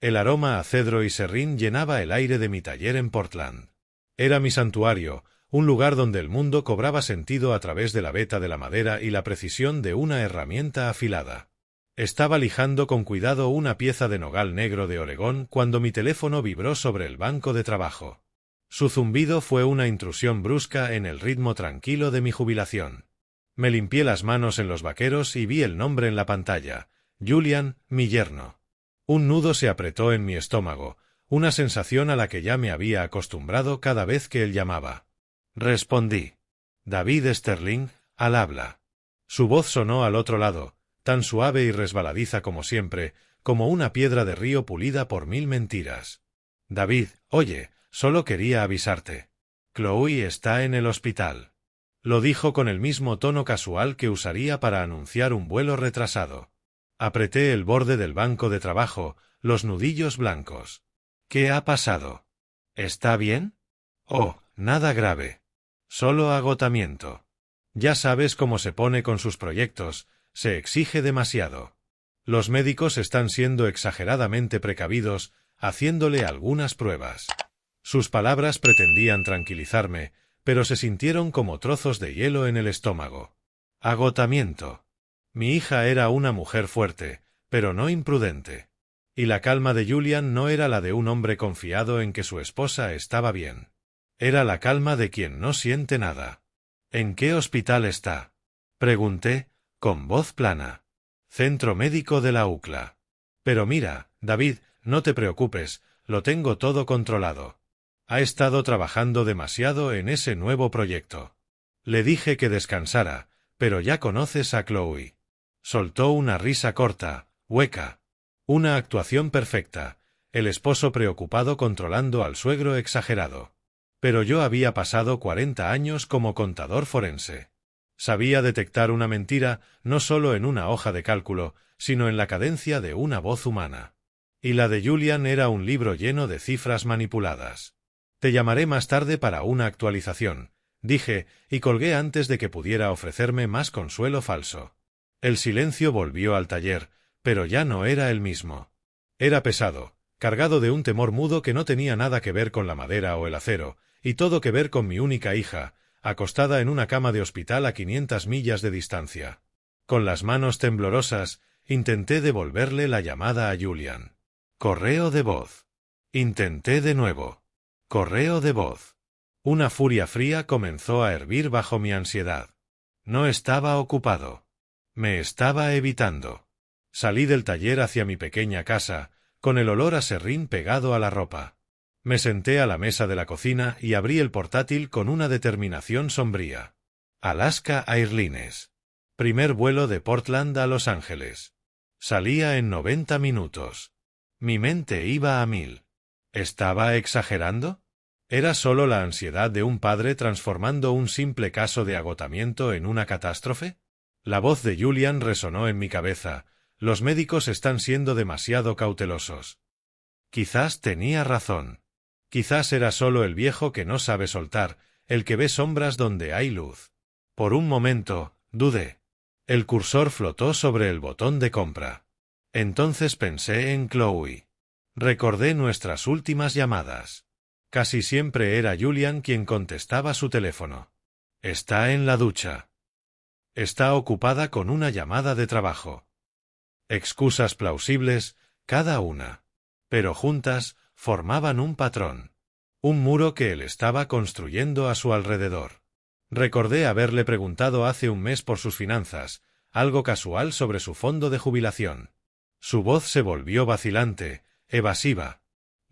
El aroma a cedro y serrín llenaba el aire de mi taller en Portland. Era mi santuario, un lugar donde el mundo cobraba sentido a través de la veta de la madera y la precisión de una herramienta afilada. Estaba lijando con cuidado una pieza de nogal negro de Oregón cuando mi teléfono vibró sobre el banco de trabajo. Su zumbido fue una intrusión brusca en el ritmo tranquilo de mi jubilación. Me limpié las manos en los vaqueros y vi el nombre en la pantalla: Julian, mi yerno. Un nudo se apretó en mi estómago, una sensación a la que ya me había acostumbrado cada vez que él llamaba. Respondí. David Sterling, al habla. Su voz sonó al otro lado, tan suave y resbaladiza como siempre, como una piedra de río pulida por 1000 mentiras. David, oye, solo quería avisarte. Chloe está en el hospital. Lo dijo con el mismo tono casual que usaría para anunciar un vuelo retrasado. Apreté el borde del banco de trabajo, los nudillos blancos. ¿Qué ha pasado? ¿Está bien? Oh, nada grave. Solo agotamiento. Ya sabes cómo se pone con sus proyectos, se exige demasiado. Los médicos están siendo exageradamente precavidos, haciéndole algunas pruebas. Sus palabras pretendían tranquilizarme, pero se sintieron como trozos de hielo en el estómago. Agotamiento. Mi hija era una mujer fuerte, pero no imprudente. Y la calma de Julian no era la de un hombre confiado en que su esposa estaba bien. Era la calma de quien no siente nada. ¿En qué hospital está? Pregunté, con voz plana. Centro médico de la UCLA. Pero mira, David, no te preocupes, lo tengo todo controlado. Ha estado trabajando demasiado en ese nuevo proyecto. Le dije que descansara, pero ya conoces a Chloe. Soltó una risa corta, hueca. Una actuación perfecta, el esposo preocupado controlando al suegro exagerado. Pero yo había pasado 40 años como contador forense. Sabía detectar una mentira no solo en una hoja de cálculo, sino en la cadencia de una voz humana. Y la de Julian era un libro lleno de cifras manipuladas. Te llamaré más tarde para una actualización, dije, y colgué antes de que pudiera ofrecerme más consuelo falso. El silencio volvió al taller, pero ya no era el mismo. Era pesado, cargado de un temor mudo que no tenía nada que ver con la madera o el acero, y todo que ver con mi única hija, acostada en una cama de hospital a 500 millas de distancia. Con las manos temblorosas, intenté devolverle la llamada a Julian. Correo de voz. Intenté de nuevo. Correo de voz. Una furia fría comenzó a hervir bajo mi ansiedad. No estaba ocupado. Me estaba evitando. Salí del taller hacia mi pequeña casa, con el olor a serrín pegado a la ropa. Me senté a la mesa de la cocina y abrí el portátil con una determinación sombría. Alaska Airlines. Primer vuelo de Portland a Los Ángeles. Salía en 90 minutos. Mi mente iba a 1000. ¿Estaba exagerando? ¿Era solo la ansiedad de un padre transformando un simple caso de agotamiento en una catástrofe? La voz de Julian resonó en mi cabeza. Los médicos están siendo demasiado cautelosos. Quizás tenía razón. Quizás era solo el viejo que no sabe soltar, el que ve sombras donde hay luz. Por un momento, dudé. El cursor flotó sobre el botón de compra. Entonces pensé en Chloe. Recordé nuestras últimas llamadas. Casi siempre era Julian quien contestaba su teléfono. Está en la ducha. Está ocupada con una llamada de trabajo. Excusas plausibles, cada una. Pero juntas, formaban un patrón. Un muro que él estaba construyendo a su alrededor. Recordé haberle preguntado hace un mes por sus finanzas, algo casual sobre su fondo de jubilación. Su voz se volvió vacilante, evasiva.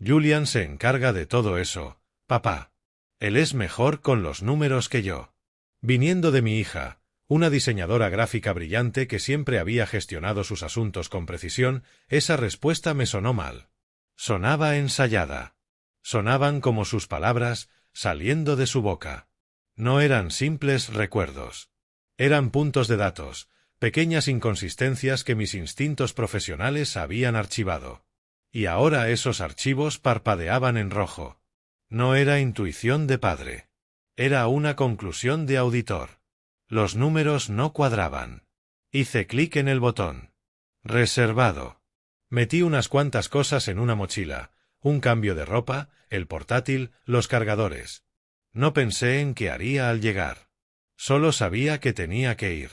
Julian se encarga de todo eso, papá. Él es mejor con los números que yo. Viniendo de mi hija, una diseñadora gráfica brillante que siempre había gestionado sus asuntos con precisión, esa respuesta me sonó mal. Sonaba ensayada. Sonaban como sus palabras, saliendo de su boca. No eran simples recuerdos. Eran puntos de datos, pequeñas inconsistencias que mis instintos profesionales habían archivado. Y ahora esos archivos parpadeaban en rojo. No era intuición de padre. Era una conclusión de auditor. Los números no cuadraban. Hice clic en el botón. Reservado. Metí unas cuantas cosas en una mochila, un cambio de ropa, el portátil, los cargadores. No pensé en qué haría al llegar. Solo sabía que tenía que ir.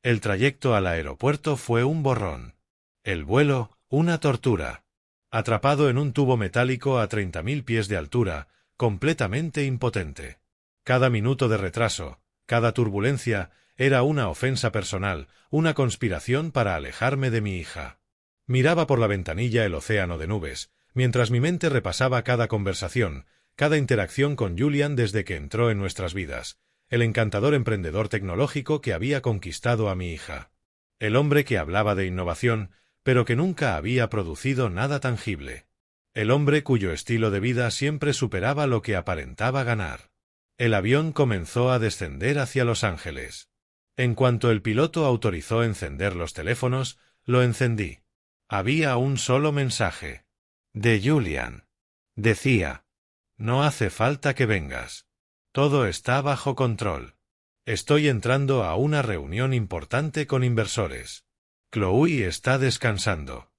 El trayecto al aeropuerto fue un borrón. El vuelo, una tortura. Atrapado en un tubo metálico a 30.000 pies de altura, completamente impotente. Cada minuto de retraso, cada turbulencia, era una ofensa personal, una conspiración para alejarme de mi hija. Miraba por la ventanilla el océano de nubes, mientras mi mente repasaba cada conversación, cada interacción con Julian desde que entró en nuestras vidas, el encantador emprendedor tecnológico que había conquistado a mi hija. El hombre que hablaba de innovación, pero que nunca había producido nada tangible. El hombre cuyo estilo de vida siempre superaba lo que aparentaba ganar. El avión comenzó a descender hacia Los Ángeles. En cuanto el piloto autorizó encender los teléfonos, lo encendí. Había un solo mensaje. De Julian. Decía: no hace falta que vengas. Todo está bajo control. Estoy entrando a una reunión importante con inversores. Chloe está descansando.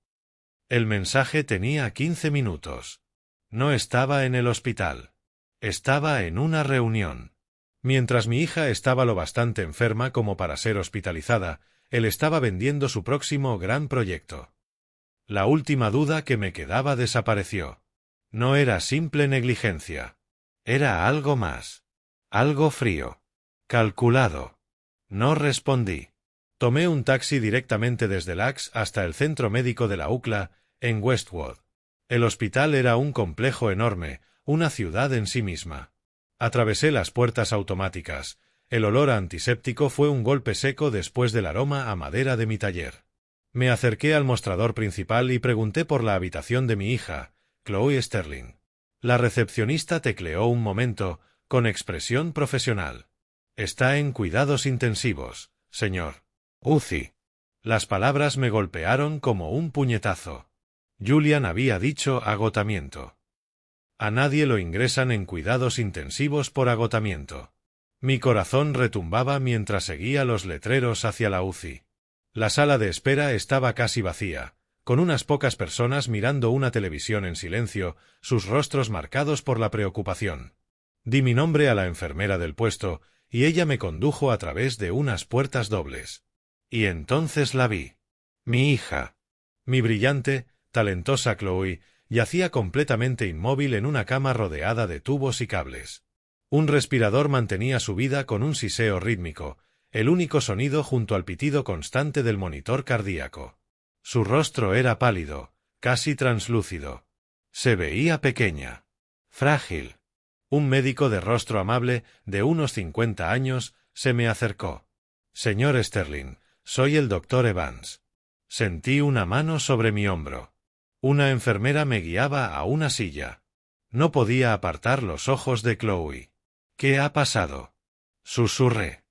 El mensaje tenía 15 minutos. No estaba en el hospital. Estaba en una reunión. Mientras mi hija estaba lo bastante enferma como para ser hospitalizada, él estaba vendiendo su próximo gran proyecto. La última duda que me quedaba desapareció. No era simple negligencia. Era algo más. Algo frío. Calculado. No respondí. Tomé un taxi directamente desde Lax hasta el centro médico de la UCLA, en Westwood. El hospital era un complejo enorme, una ciudad en sí misma. Atravesé las puertas automáticas. El olor a antiséptico fue un golpe seco después del aroma a madera de mi taller. Me acerqué al mostrador principal y pregunté por la habitación de mi hija, Chloe Sterling. La recepcionista tecleó un momento, con expresión profesional. Está en cuidados intensivos, señor. UCI. Las palabras me golpearon como un puñetazo. Julian había dicho agotamiento. A nadie lo ingresan en cuidados intensivos por agotamiento. Mi corazón retumbaba mientras seguía los letreros hacia la UCI. La sala de espera estaba casi vacía, con unas pocas personas mirando una televisión en silencio, sus rostros marcados por la preocupación. Di mi nombre a la enfermera del puesto, y ella me condujo a través de unas puertas dobles. Y entonces la vi. Mi hija. Mi brillante, talentosa Chloe yacía completamente inmóvil en una cama rodeada de tubos y cables. Un respirador mantenía su vida con un siseo rítmico, el único sonido junto al pitido constante del monitor cardíaco. Su rostro era pálido, casi translúcido. Se veía pequeña. Frágil. Un médico de rostro amable, de unos 50 años, se me acercó. Señor Sterling, soy el doctor Evans. Sentí una mano sobre mi hombro. Una enfermera me guiaba a una silla. No podía apartar los ojos de Chloe. ¿Qué ha pasado? Susurré.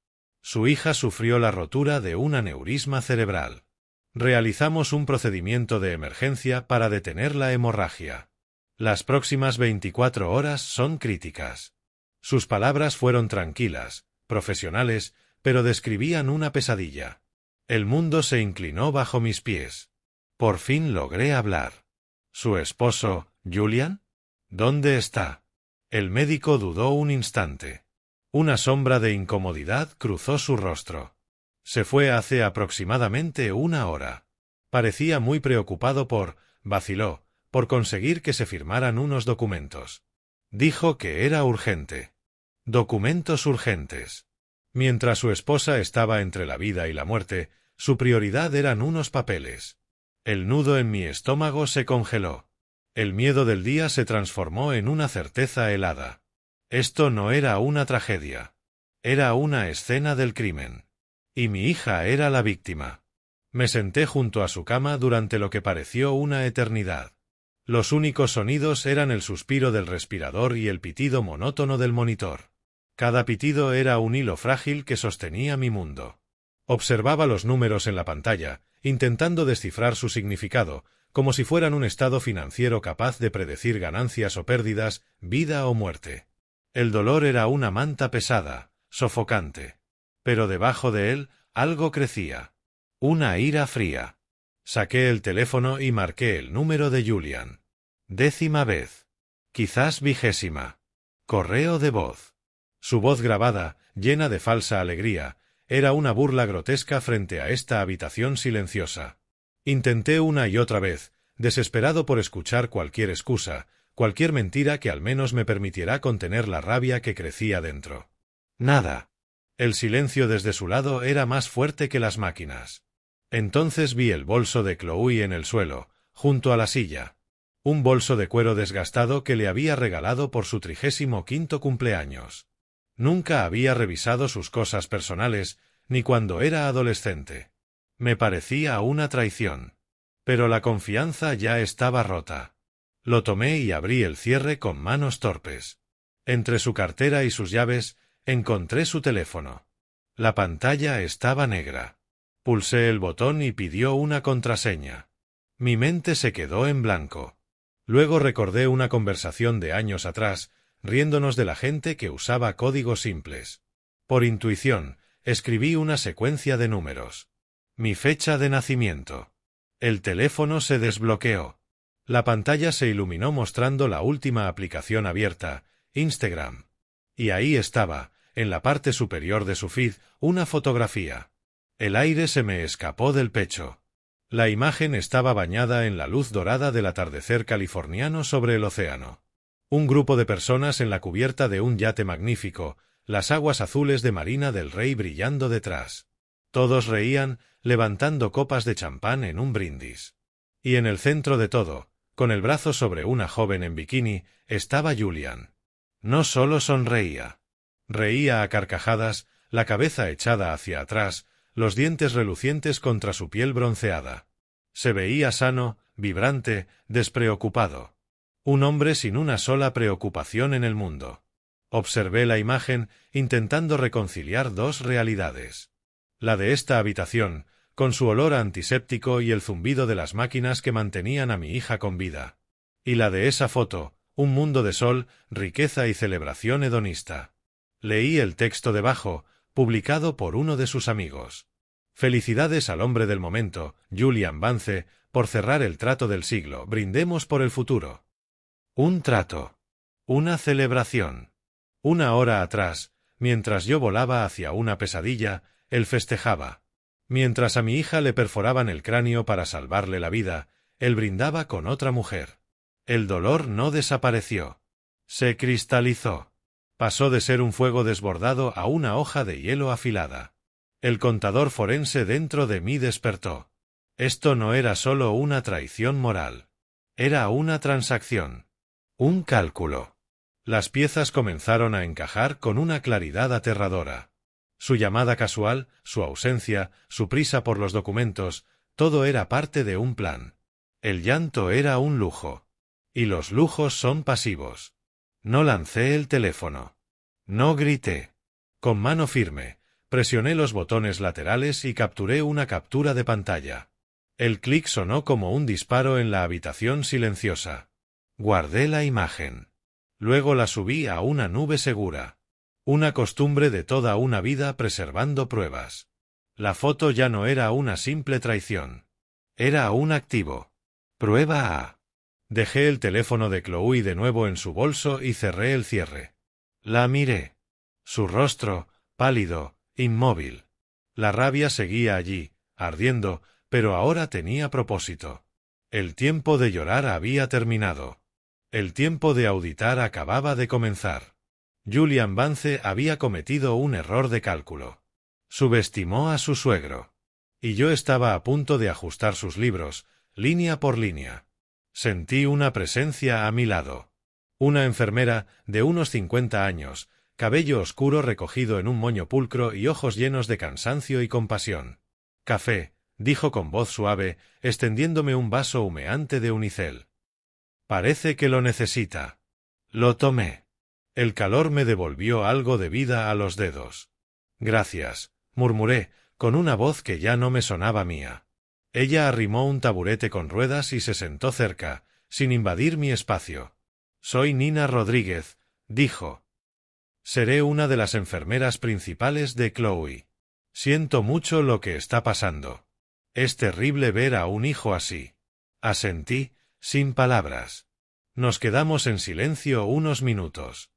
Su hija sufrió la rotura de un aneurisma cerebral. Realizamos un procedimiento de emergencia para detener la hemorragia. Las próximas 24 horas son críticas. Sus palabras fueron tranquilas, profesionales, pero describían una pesadilla. El mundo se inclinó bajo mis pies. Por fin logré hablar. ¿Su esposo, Julian? ¿Dónde está? El médico dudó un instante. Una sombra de incomodidad cruzó su rostro. Se fue hace aproximadamente una hora. Parecía muy preocupado vaciló, por conseguir que se firmaran unos documentos. Dijo que era urgente. Documentos urgentes. Mientras su esposa estaba entre la vida y la muerte, su prioridad eran unos papeles. El nudo en mi estómago se congeló. El miedo del día se transformó en una certeza helada. Esto no era una tragedia. Era una escena del crimen. Y mi hija era la víctima. Me senté junto a su cama durante lo que pareció una eternidad. Los únicos sonidos eran el suspiro del respirador y el pitido monótono del monitor. Cada pitido era un hilo frágil que sostenía mi mundo. Observaba los números en la pantalla, intentando descifrar su significado, como si fueran un estado financiero capaz de predecir ganancias o pérdidas, vida o muerte. El dolor era una manta pesada, sofocante. Pero debajo de él, algo crecía. Una ira fría. Saqué el teléfono y marqué el número de Julian. 10ª vez. Quizás 20ª. Correo de voz. Su voz grabada, llena de falsa alegría, era una burla grotesca frente a esta habitación silenciosa. Intenté una y otra vez, desesperado por escuchar cualquier excusa, cualquier mentira que al menos me permitiera contener la rabia que crecía dentro. Nada. El silencio desde su lado era más fuerte que las máquinas. Entonces vi el bolso de Chloe en el suelo, junto a la silla. Un bolso de cuero desgastado que le había regalado por su 35º cumpleaños. Nunca había revisado sus cosas personales, ni cuando era adolescente. Me parecía una traición. Pero la confianza ya estaba rota. Lo tomé y abrí el cierre con manos torpes. Entre su cartera y sus llaves, encontré su teléfono. La pantalla estaba negra. Pulsé el botón y pidió una contraseña. Mi mente se quedó en blanco. Luego recordé una conversación de años atrás, riéndonos de la gente que usaba códigos simples. Por intuición, escribí una secuencia de números. Mi fecha de nacimiento. El teléfono se desbloqueó. La pantalla se iluminó mostrando la última aplicación abierta, Instagram. Y ahí estaba, en la parte superior de su feed, una fotografía. El aire se me escapó del pecho. La imagen estaba bañada en la luz dorada del atardecer californiano sobre el océano. Un grupo de personas en la cubierta de un yate magnífico, las aguas azules de Marina del Rey brillando detrás. Todos reían, levantando copas de champán en un brindis. Y en el centro de todo, con el brazo sobre una joven en bikini, estaba Julian. No solo sonreía. Reía a carcajadas, la cabeza echada hacia atrás, los dientes relucientes contra su piel bronceada. Se veía sano, vibrante, despreocupado. Un hombre sin una sola preocupación en el mundo. Observé la imagen, intentando reconciliar dos realidades. La de esta habitación, con su olor a antiséptico y el zumbido de las máquinas que mantenían a mi hija con vida. Y la de esa foto, un mundo de sol, riqueza y celebración hedonista. Leí el texto debajo, publicado por uno de sus amigos. Felicidades al hombre del momento, Julian Vance, por cerrar el trato del siglo, brindemos por el futuro. Un trato. Una celebración. Una hora atrás, mientras yo volaba hacia una pesadilla, él festejaba. Mientras a mi hija le perforaban el cráneo para salvarle la vida, él brindaba con otra mujer. El dolor no desapareció. Se cristalizó. Pasó de ser un fuego desbordado a una hoja de hielo afilada. El contador forense dentro de mí despertó. Esto no era solo una traición moral. Era una transacción. Un cálculo. Las piezas comenzaron a encajar con una claridad aterradora. Su llamada casual, su ausencia, su prisa por los documentos, todo era parte de un plan. El llanto era un lujo. Y los lujos son pasivos. No lancé el teléfono. No grité. Con mano firme, presioné los botones laterales y capturé una captura de pantalla. El clic sonó como un disparo en la habitación silenciosa. Guardé la imagen. Luego la subí a una nube segura. Una costumbre de toda una vida preservando pruebas. La foto ya no era una simple traición. Era un activo. Prueba A. Dejé el teléfono de Chloe de nuevo en su bolso y cerré el cierre. La miré. Su rostro, pálido, inmóvil. La rabia seguía allí, ardiendo, pero ahora tenía propósito. El tiempo de llorar había terminado. El tiempo de auditar acababa de comenzar. Julian Vance había cometido un error de cálculo. Subestimó a su suegro. Y yo estaba a punto de ajustar sus libros, línea por línea. Sentí una presencia a mi lado. Una enfermera, de unos 50 años, cabello oscuro recogido en un moño pulcro y ojos llenos de cansancio y compasión. Café, dijo con voz suave, extendiéndome un vaso humeante de unicel. Parece que lo necesita. Lo tomé. El calor me devolvió algo de vida a los dedos. Gracias, murmuré, con una voz que ya no me sonaba mía. Ella arrimó un taburete con ruedas y se sentó cerca, sin invadir mi espacio. Soy Nina Rodríguez, dijo. Seré una de las enfermeras principales de Chloe. Siento mucho lo que está pasando. Es terrible ver a un hijo así. Asentí, sin palabras. Nos quedamos en silencio unos minutos.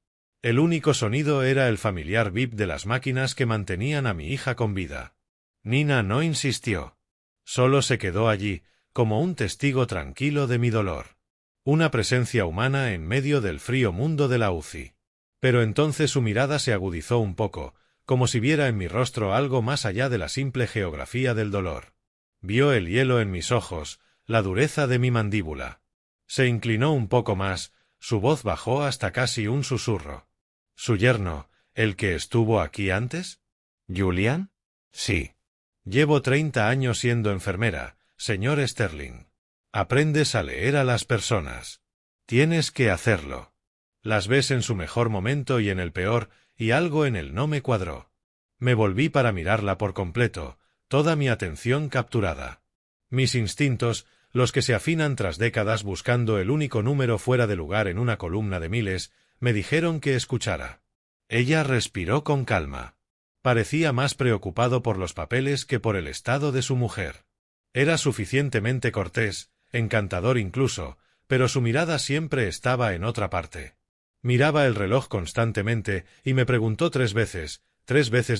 El único sonido era el familiar bip de las máquinas que mantenían a mi hija con vida. Nina no insistió. Solo se quedó allí, como un testigo tranquilo de mi dolor. Una presencia humana en medio del frío mundo de la UCI. Pero entonces su mirada se agudizó un poco, como si viera en mi rostro algo más allá de la simple geografía del dolor. Vio el hielo en mis ojos, la dureza de mi mandíbula. Se inclinó un poco más, su voz bajó hasta casi un susurro. ¿Su yerno, el que estuvo aquí antes? ¿Julian? Sí. Llevo 30 años siendo enfermera, señor Sterling. Aprendes a leer a las personas. Tienes que hacerlo. Las ves en su mejor momento y en el peor, y algo en él no me cuadró. Me volví para mirarla por completo, toda mi atención capturada. Mis instintos, los que se afinan tras décadas buscando el único número fuera de lugar en una columna de miles, me dijeron que escuchara. Ella respiró con calma. Parecía más preocupado por los papeles que por el estado de su mujer. Era suficientemente cortés, encantador incluso, pero su mirada siempre estaba en otra parte. Miraba el reloj constantemente y me preguntó 3 veces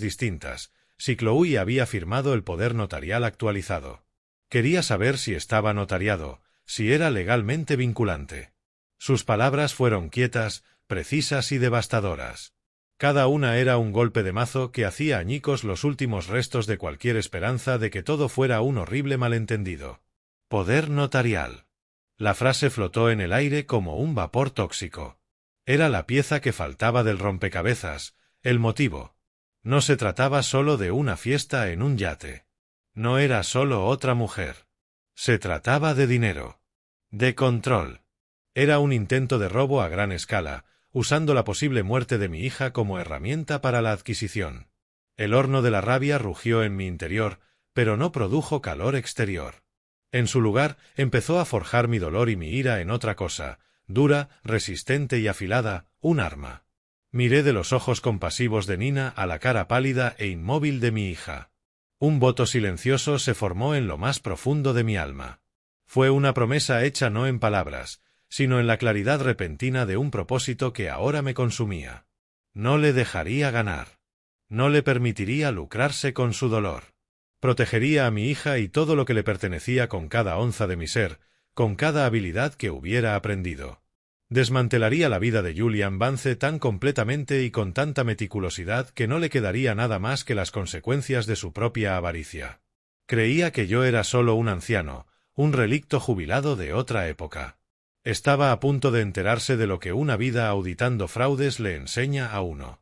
distintas, si Chloe había firmado el poder notarial actualizado. Quería saber si estaba notariado, si era legalmente vinculante. Sus palabras fueron quietas, precisas y devastadoras. Cada una era un golpe de mazo que hacía añicos los últimos restos de cualquier esperanza de que todo fuera un horrible malentendido. Poder notarial. La frase flotó en el aire como un vapor tóxico. Era la pieza que faltaba del rompecabezas, el motivo. No se trataba solo de una fiesta en un yate. No era solo otra mujer. Se trataba de dinero. De control. Era un intento de robo a gran escala, usando la posible muerte de mi hija como herramienta para la adquisición. El horno de la rabia rugió en mi interior, pero no produjo calor exterior. En su lugar, empezó a forjar mi dolor y mi ira en otra cosa, dura, resistente y afilada, un arma. Miré de los ojos compasivos de Nina a la cara pálida e inmóvil de mi hija. Un voto silencioso se formó en lo más profundo de mi alma. Fue una promesa hecha no en palabras, sino en la claridad repentina de un propósito que ahora me consumía. No le dejaría ganar. No le permitiría lucrarse con su dolor. Protegería a mi hija y todo lo que le pertenecía con cada onza de mi ser, con cada habilidad que hubiera aprendido. Desmantelaría la vida de Julian Vance tan completamente y con tanta meticulosidad que no le quedaría nada más que las consecuencias de su propia avaricia. Creía que yo era solo un anciano, un relicto jubilado de otra época. Estaba a punto de enterarse de lo que una vida auditando fraudes le enseña a uno.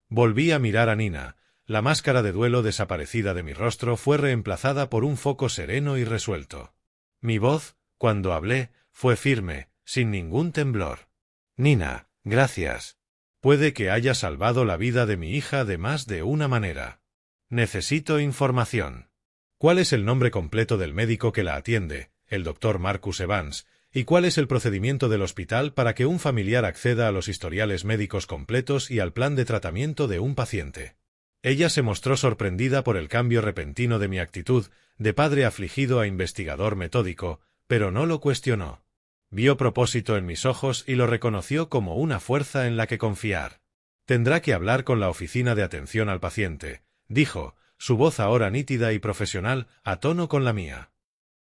Volví a mirar a Nina. La máscara de duelo desaparecida de mi rostro fue reemplazada por un foco sereno y resuelto. Mi voz, cuando hablé, fue firme, sin ningún temblor. Nina, gracias. Puede que haya salvado la vida de mi hija de más de una manera. Necesito información. ¿Cuál es el nombre completo del médico que la atiende, el Dr. Marcus Evans, y cuál es el procedimiento del hospital para que un familiar acceda a los historiales médicos completos y al plan de tratamiento de un paciente? Ella se mostró sorprendida por el cambio repentino de mi actitud, de padre afligido a investigador metódico, pero no lo cuestionó. Vio propósito en mis ojos y lo reconoció como una fuerza en la que confiar. Tendrá que hablar con la oficina de atención al paciente, dijo, su voz ahora nítida y profesional, a tono con la mía.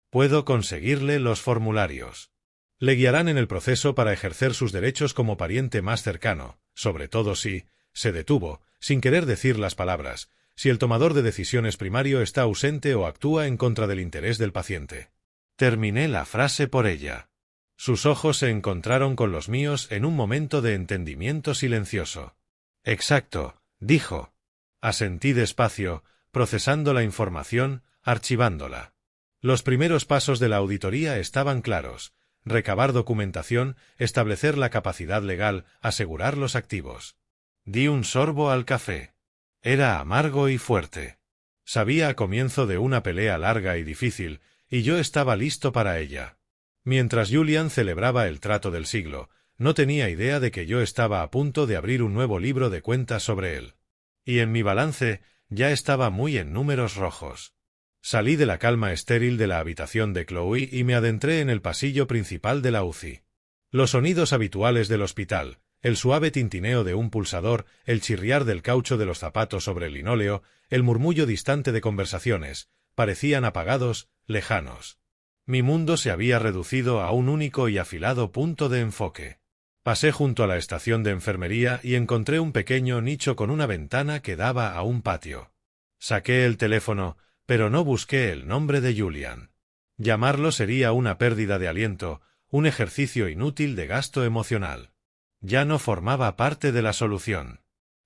Puedo conseguirle los formularios. Le guiarán en el proceso para ejercer sus derechos como pariente más cercano, sobre todo si, se detuvo, sin querer decir las palabras, si el tomador de decisiones primario está ausente o actúa en contra del interés del paciente. Terminé la frase por ella. Sus ojos se encontraron con los míos en un momento de entendimiento silencioso. Exacto, dijo. Asentí despacio, procesando la información, archivándola. Los primeros pasos de la auditoría estaban claros: recabar documentación, establecer la capacidad legal, asegurar los activos. Di un sorbo al café. Era amargo y fuerte. Sabía a comienzo de una pelea larga y difícil, y yo estaba listo para ella. Mientras Julian celebraba el trato del siglo, no tenía idea de que yo estaba a punto de abrir un nuevo libro de cuentas sobre él. Y en mi balance, ya estaba muy en números rojos. Salí de la calma estéril de la habitación de Chloe y me adentré en el pasillo principal de la UCI. Los sonidos habituales del hospital, el suave tintineo de un pulsador, el chirriar del caucho de los zapatos sobre el linóleo, el murmullo distante de conversaciones, parecían apagados, lejanos. Mi mundo se había reducido a un único y afilado punto de enfoque. Pasé junto a la estación de enfermería y encontré un pequeño nicho con una ventana que daba a un patio. Saqué el teléfono, pero no busqué el nombre de Julian. Llamarlo sería una pérdida de aliento, un ejercicio inútil de gasto emocional. Ya no formaba parte de la solución.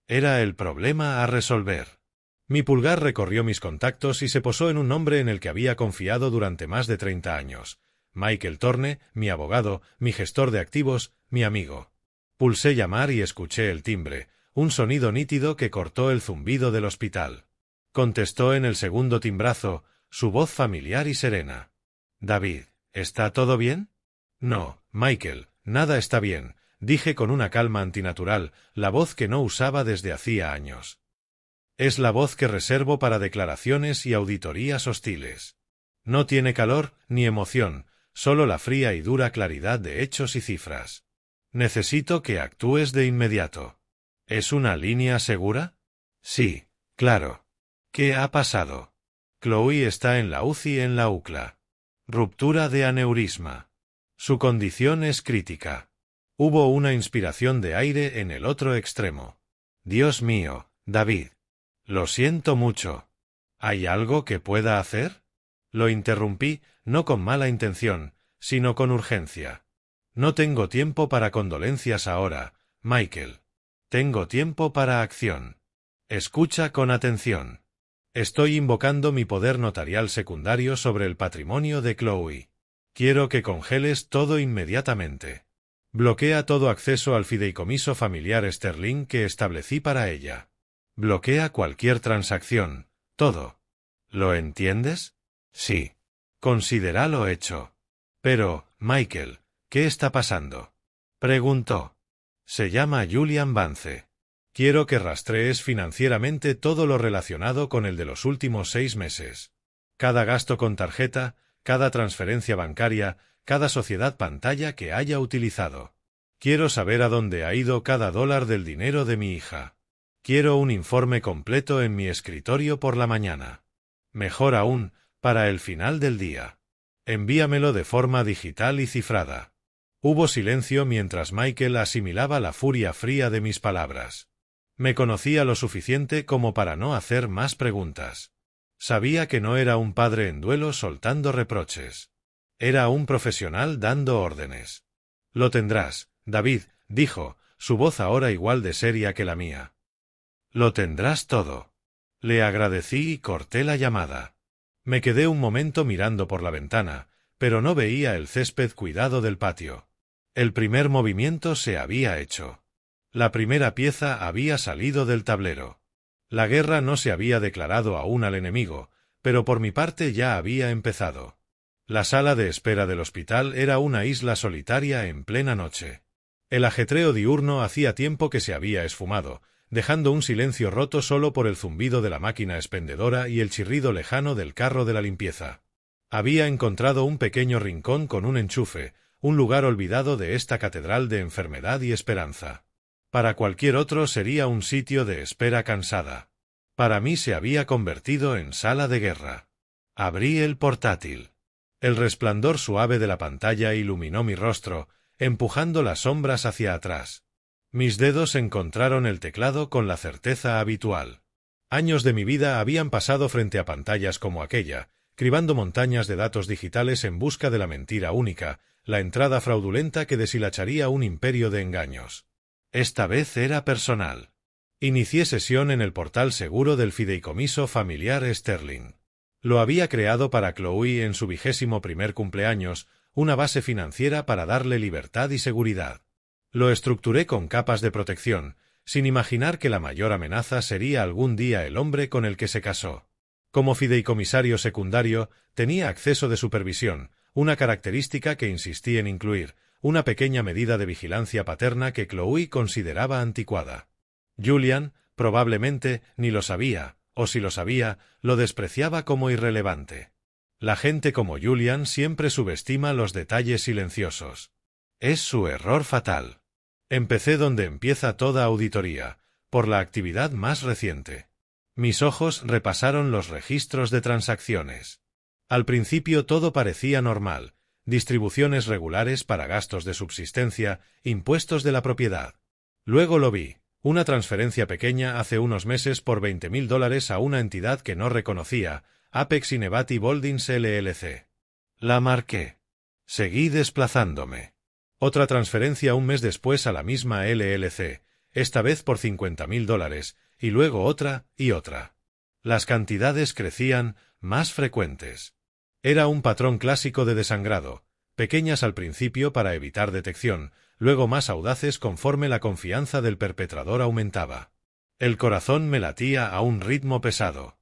Era el problema a resolver. Mi pulgar recorrió mis contactos y se posó en un nombre en el que había confiado durante más de 30 años. Michael Thorne, mi abogado, mi gestor de activos, mi amigo. Pulsé llamar y escuché el timbre, un sonido nítido que cortó el zumbido del hospital. Contestó en el segundo timbrazo, su voz familiar y serena. «David, ¿está todo bien?» «No, Michael, nada está bien», dije con una calma antinatural, la voz que no usaba desde hacía años. Es la voz que reservo para declaraciones y auditorías hostiles. No tiene calor ni emoción, solo la fría y dura claridad de hechos y cifras. Necesito que actúes de inmediato. ¿Es una línea segura? Sí, claro. ¿Qué ha pasado? Chloe está en la UCI en la UCLA. Ruptura de aneurisma. Su condición es crítica. Hubo una inspiración de aire en el otro extremo. Dios mío, David. Lo siento mucho. ¿Hay algo que pueda hacer? Lo interrumpí, no con mala intención, sino con urgencia. No tengo tiempo para condolencias ahora, Michael. Tengo tiempo para acción. Escucha con atención. Estoy invocando mi poder notarial secundario sobre el patrimonio de Chloe. Quiero que congeles todo inmediatamente. Bloquea todo acceso al fideicomiso familiar Sterling que establecí para ella. Bloquea cualquier transacción, todo. ¿Lo entiendes? Sí. Considéralo hecho. Pero, Michael, ¿qué está pasando? Preguntó. Se llama Julian Vance. Quiero que rastrees financieramente todo lo relacionado con el de los últimos 6 meses. Cada gasto con tarjeta, cada transferencia bancaria, cada sociedad pantalla que haya utilizado. Quiero saber a dónde ha ido cada dólar del dinero de mi hija. Quiero un informe completo en mi escritorio por la mañana. Mejor aún, para el final del día. Envíamelo de forma digital y cifrada. Hubo silencio mientras Michael asimilaba la furia fría de mis palabras. Me conocía lo suficiente como para no hacer más preguntas. Sabía que no era un padre en duelo soltando reproches. Era un profesional dando órdenes. Lo tendrás, David, dijo, su voz ahora igual de seria que la mía. Lo tendrás todo. Le agradecí y corté la llamada. Me quedé un momento mirando por la ventana, pero no veía el césped cuidado del patio. El primer movimiento se había hecho. La primera pieza había salido del tablero. La guerra no se había declarado aún al enemigo, pero por mi parte ya había empezado. La sala de espera del hospital era una isla solitaria en plena noche. El ajetreo diurno hacía tiempo que se había esfumado, dejando un silencio roto solo por el zumbido de la máquina expendedora y el chirrido lejano del carro de la limpieza. Había encontrado un pequeño rincón con un enchufe, un lugar olvidado de esta catedral de enfermedad y esperanza. Para cualquier otro sería un sitio de espera cansada. Para mí se había convertido en sala de guerra. Abrí el portátil. El resplandor suave de la pantalla iluminó mi rostro, empujando las sombras hacia atrás. Mis dedos encontraron el teclado con la certeza habitual. Años de mi vida habían pasado frente a pantallas como aquella, cribando montañas de datos digitales en busca de la mentira única, la entrada fraudulenta que deshilacharía un imperio de engaños. Esta vez era personal. Inicié sesión en el portal seguro del fideicomiso familiar Sterling. Lo había creado para Chloe en su 21º cumpleaños, una base financiera para darle libertad y seguridad. Lo estructuré con capas de protección, sin imaginar que la mayor amenaza sería algún día el hombre con el que se casó. Como fideicomisario secundario, tenía acceso de supervisión, una característica que insistí en incluir, una pequeña medida de vigilancia paterna que Chloe consideraba anticuada. Julian, probablemente, ni lo sabía, O si lo sabía, lo despreciaba como irrelevante. La gente como Julian siempre subestima los detalles silenciosos. Es su error fatal. Empecé donde empieza toda auditoría, por la actividad más reciente. Mis ojos repasaron los registros de transacciones. Al principio todo parecía normal, distribuciones regulares para gastos de subsistencia, impuestos de la propiedad. Luego lo vi, una transferencia pequeña hace unos meses por $20,000 a una entidad que no reconocía, Apex Innovati Holdings LLC. La marqué. Seguí desplazándome. Otra transferencia un mes después a la misma LLC, esta vez por $50,000, y luego otra y otra. Las cantidades crecían, más frecuentes. Era un patrón clásico de desangrado, pequeñas al principio para evitar detección, luego más audaces conforme la confianza del perpetrador aumentaba. El corazón me latía a un ritmo pesado.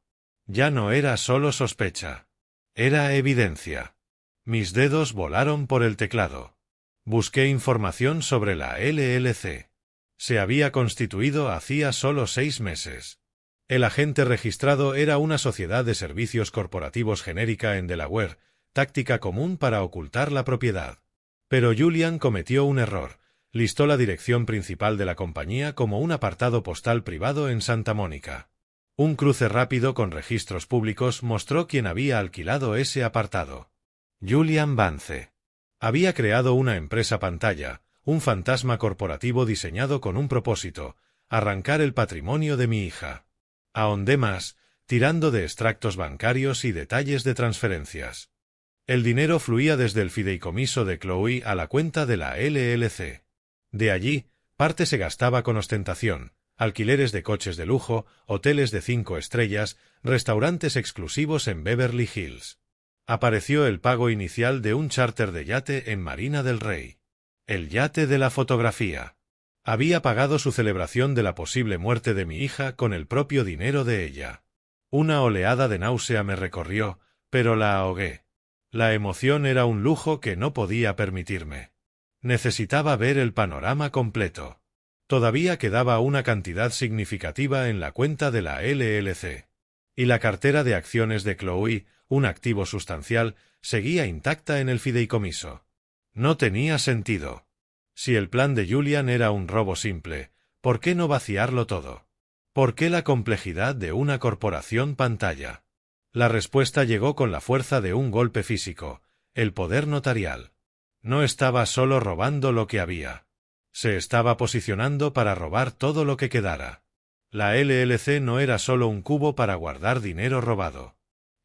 Ya no era solo sospecha. Era evidencia. Mis dedos volaron por el teclado. Busqué información sobre la LLC. Se había constituido hacía solo 6 meses. El agente registrado era una sociedad de servicios corporativos genérica en Delaware, táctica común para ocultar la propiedad. Pero Julian cometió un error. Listó la dirección principal de la compañía como un apartado postal privado en Santa Mónica. Un cruce rápido con registros públicos mostró quién había alquilado ese apartado. Julian Vance. Había creado una empresa pantalla, un fantasma corporativo diseñado con un propósito: arrancar el patrimonio de mi hija. Ahondé más, tirando de extractos bancarios y detalles de transferencias. El dinero fluía desde el fideicomiso de Chloe a la cuenta de la LLC. De allí, parte se gastaba con ostentación: alquileres de coches de lujo, hoteles de 5 estrellas, restaurantes exclusivos en Beverly Hills. Apareció el pago inicial de un charter de yate en Marina del Rey. El yate de la fotografía. Había pagado su celebración de la posible muerte de mi hija con el propio dinero de ella. Una oleada de náusea me recorrió, pero la ahogué. La emoción era un lujo que no podía permitirme. Necesitaba ver el panorama completo. Todavía quedaba una cantidad significativa en la cuenta de la LLC. Y la cartera de acciones de Chloe, un activo sustancial, seguía intacta en el fideicomiso. No tenía sentido. Si el plan de Julian era un robo simple, ¿por qué no vaciarlo todo? ¿Por qué la complejidad de una corporación pantalla? La respuesta llegó con la fuerza de un golpe físico: el poder notarial. No estaba solo robando lo que había. Se estaba posicionando para robar todo lo que quedara. La LLC no era solo un cubo para guardar dinero robado.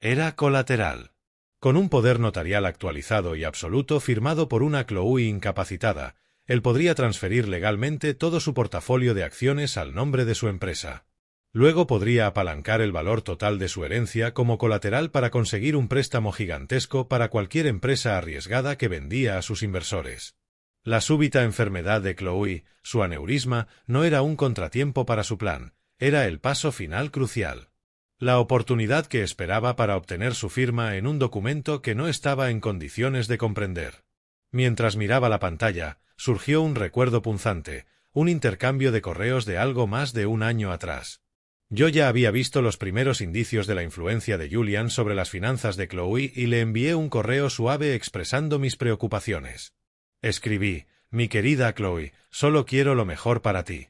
Era colateral. Con un poder notarial actualizado y absoluto firmado por una Chloe incapacitada, él podría transferir legalmente todo su portafolio de acciones al nombre de su empresa. Luego podría apalancar el valor total de su herencia como colateral para conseguir un préstamo gigantesco para cualquier empresa arriesgada que vendía a sus inversores. La súbita enfermedad de Chloe, su aneurisma, no era un contratiempo para su plan, era el paso final crucial. La oportunidad que esperaba para obtener su firma en un documento que no estaba en condiciones de comprender. Mientras miraba la pantalla, surgió un recuerdo punzante, un intercambio de correos de algo más de un año atrás. Yo ya había visto los primeros indicios de la influencia de Julian sobre las finanzas de Chloe y le envié un correo suave expresando mis preocupaciones. Escribí: mi querida Chloe, solo quiero lo mejor para ti.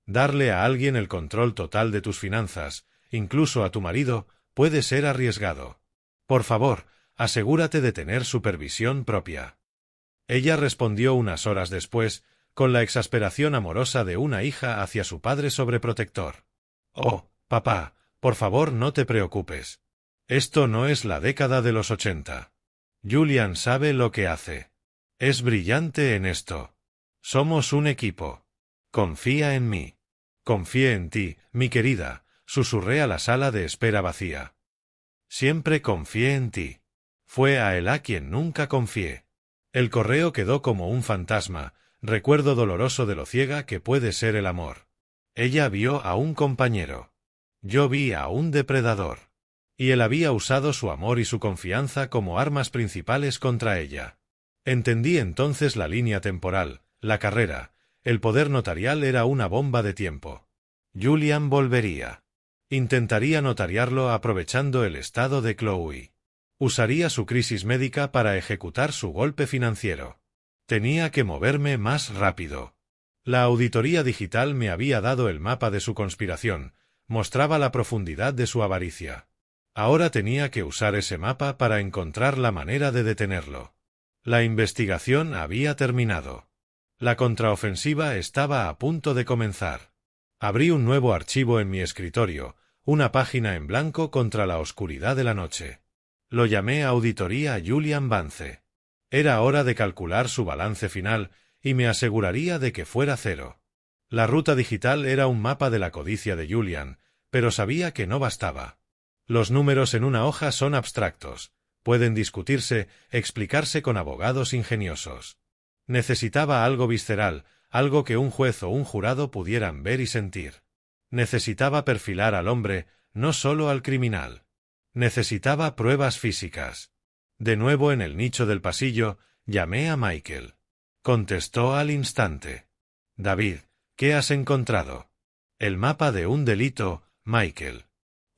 Darle a alguien el control total de tus finanzas, incluso a tu marido, puede ser arriesgado. Por favor, asegúrate de tener supervisión propia. Ella respondió unas horas después, con la exasperación amorosa de una hija hacia su padre sobreprotector. Oh, papá, por favor no te preocupes. Esto no es la década de los 80. Julian sabe lo que hace. Es brillante en esto. Somos un equipo. Confía en mí. Confié en ti, mi querida, susurré a la sala de espera vacía. Siempre confié en ti. Fue a él a quien nunca confié. El correo quedó como un fantasma, recuerdo doloroso de lo ciega que puede ser el amor. Ella vio a un compañero. Yo vi a un depredador. Y él había usado su amor y su confianza como armas principales contra ella. Entendí entonces la línea temporal, la carrera. El poder notarial era una bomba de tiempo. Julian volvería. Intentaría notariarlo aprovechando el estado de Chloe. Usaría su crisis médica para ejecutar su golpe financiero. Tenía que moverme más rápido. La auditoría digital me había dado el mapa de su conspiración, mostraba la profundidad de su avaricia. Ahora tenía que usar ese mapa para encontrar la manera de detenerlo. La investigación había terminado. La contraofensiva estaba a punto de comenzar. Abrí un nuevo archivo en mi escritorio, una página en blanco contra la oscuridad de la noche. Lo llamé Auditoría Julian Vance. Era hora de calcular su balance final y me aseguraría de que fuera cero. La ruta digital era un mapa de la codicia de Julian, pero sabía que no bastaba. Los números en una hoja son abstractos, pueden discutirse, explicarse con abogados ingeniosos. Necesitaba algo visceral, algo que un juez o un jurado pudieran ver y sentir. Necesitaba perfilar al hombre, no solo al criminal. Necesitaba pruebas físicas. De nuevo en el nicho del pasillo, llamé a Michael. Contestó al instante. David, ¿qué has encontrado? El mapa de un delito, Michael.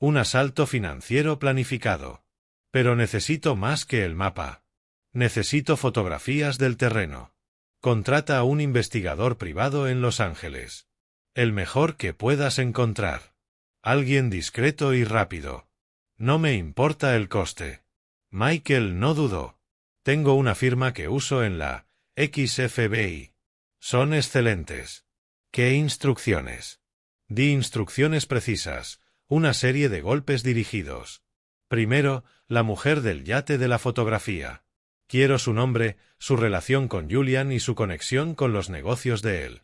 Un asalto financiero planificado. Pero necesito más que el mapa. Necesito fotografías del terreno. Contrata a un investigador privado en Los Ángeles. El mejor que puedas encontrar. Alguien discreto y rápido. No me importa el coste. Michael no dudó. Tengo una firma que uso en la XFBI. Son excelentes. ¿Qué instrucciones? Di instrucciones precisas, una serie de golpes dirigidos. Primero, la mujer del yate de la fotografía. Quiero su nombre, su relación con Julian y su conexión con los negocios de él.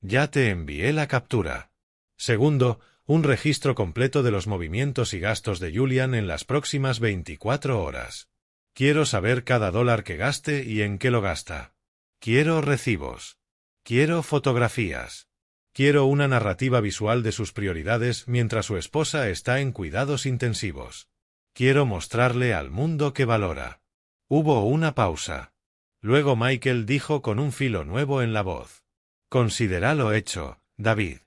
Ya te envié la captura. Segundo, un registro completo de los movimientos y gastos de Julian en las próximas 24 horas. Quiero saber cada dólar que gaste y en qué lo gasta. Quiero recibos. Quiero fotografías. Quiero una narrativa visual de sus prioridades mientras su esposa está en cuidados intensivos. Quiero mostrarle al mundo que valora. Hubo una pausa. Luego Michael dijo con un filo nuevo en la voz. Considéralo hecho, David.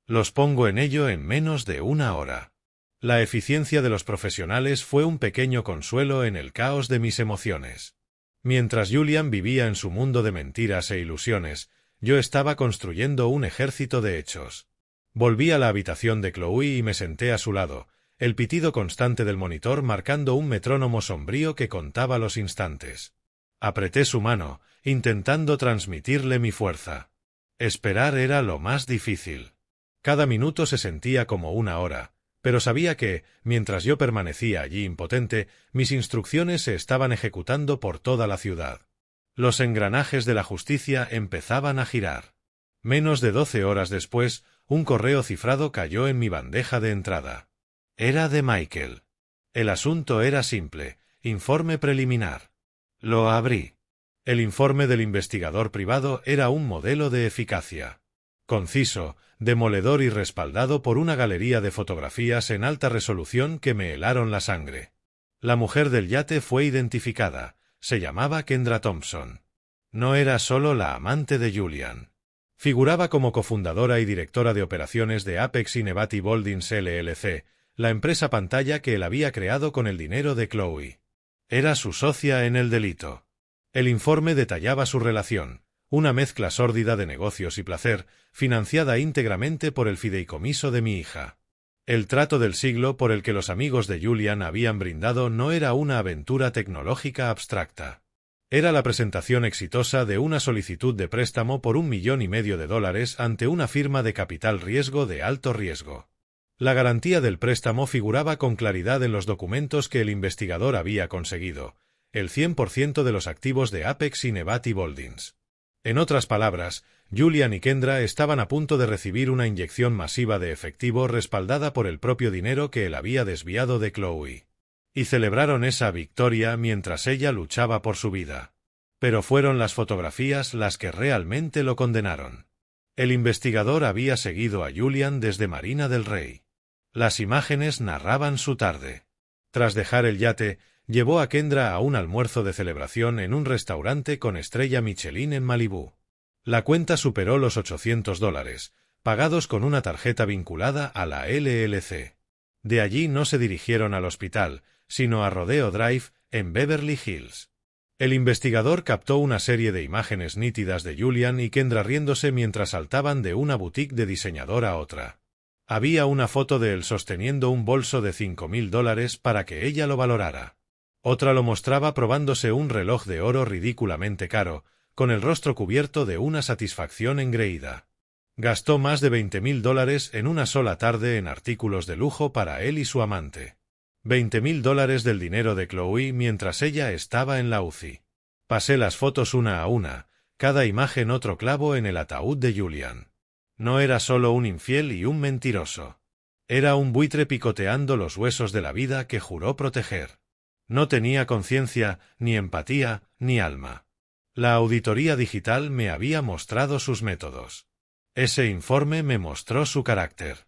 Los pongo en ello en menos de una hora. La eficiencia de los profesionales fue un pequeño consuelo en el caos de mis emociones. Mientras Julian vivía en su mundo de mentiras e ilusiones, yo estaba construyendo un ejército de hechos. Volví a la habitación de Chloe y me senté a su lado, el pitido constante del monitor marcando un metrónomo sombrío que contaba los instantes. Apreté su mano, intentando transmitirle mi fuerza. Esperar era lo más difícil. Cada minuto se sentía como una hora, pero sabía que, mientras yo permanecía allí impotente, mis instrucciones se estaban ejecutando por toda la ciudad. Los engranajes de la justicia empezaban a girar. Menos de 12 horas después, un correo cifrado cayó en mi bandeja de entrada. Era de Michael. El asunto era simple, informe preliminar. Lo abrí. El informe del investigador privado era un modelo de eficacia. Conciso, demoledor y respaldado por una galería de fotografías en alta resolución que me helaron la sangre. La mujer del yate fue identificada, se llamaba Kendra Thompson. No era solo la amante de Julian. Figuraba como cofundadora y directora de operaciones de Apex Innovative Holdings LLC, la empresa pantalla que él había creado con el dinero de Chloe. Era su socia en el delito. El informe detallaba su relación, una mezcla sórdida de negocios y placer, financiada íntegramente por el fideicomiso de mi hija. El trato del siglo por el que los amigos de Julian habían brindado no era una aventura tecnológica abstracta. Era la presentación exitosa de una solicitud de préstamo por $1,5 millones ante una firma de capital riesgo de alto riesgo. La garantía del préstamo figuraba con claridad en los documentos que el investigador había conseguido, el 100% de los activos de Apex Innovative Holdings. En otras palabras, Julian y Kendra estaban a punto de recibir una inyección masiva de efectivo respaldada por el propio dinero que él había desviado de Chloe. Y celebraron esa victoria mientras ella luchaba por su vida. Pero fueron las fotografías las que realmente lo condenaron. El investigador había seguido a Julian desde Marina del Rey. Las imágenes narraban su tarde. Tras dejar el yate, llevó a Kendra a un almuerzo de celebración en un restaurante con estrella Michelin en Malibú. La cuenta superó los $800, pagados con una tarjeta vinculada a la LLC. De allí no se dirigieron al hospital, sino a Rodeo Drive, en Beverly Hills. El investigador captó una serie de imágenes nítidas de Julian y Kendra riéndose mientras saltaban de una boutique de diseñador a otra. Había una foto de él sosteniendo un bolso de $5.000 para que ella lo valorara. Otra lo mostraba probándose un reloj de oro ridículamente caro, con el rostro cubierto de una satisfacción engreída. Gastó más de $20.000 en una sola tarde en artículos de lujo para él y su amante. $20.000 del dinero de Chloe mientras ella estaba en la UCI. Pasé las fotos una a una, cada imagen otro clavo en el ataúd de Julian. No era solo un infiel y un mentiroso. Era un buitre picoteando los huesos de la vida que juró proteger. No tenía conciencia, ni empatía, ni alma. La auditoría digital me había mostrado sus métodos. Ese informe me mostró su carácter.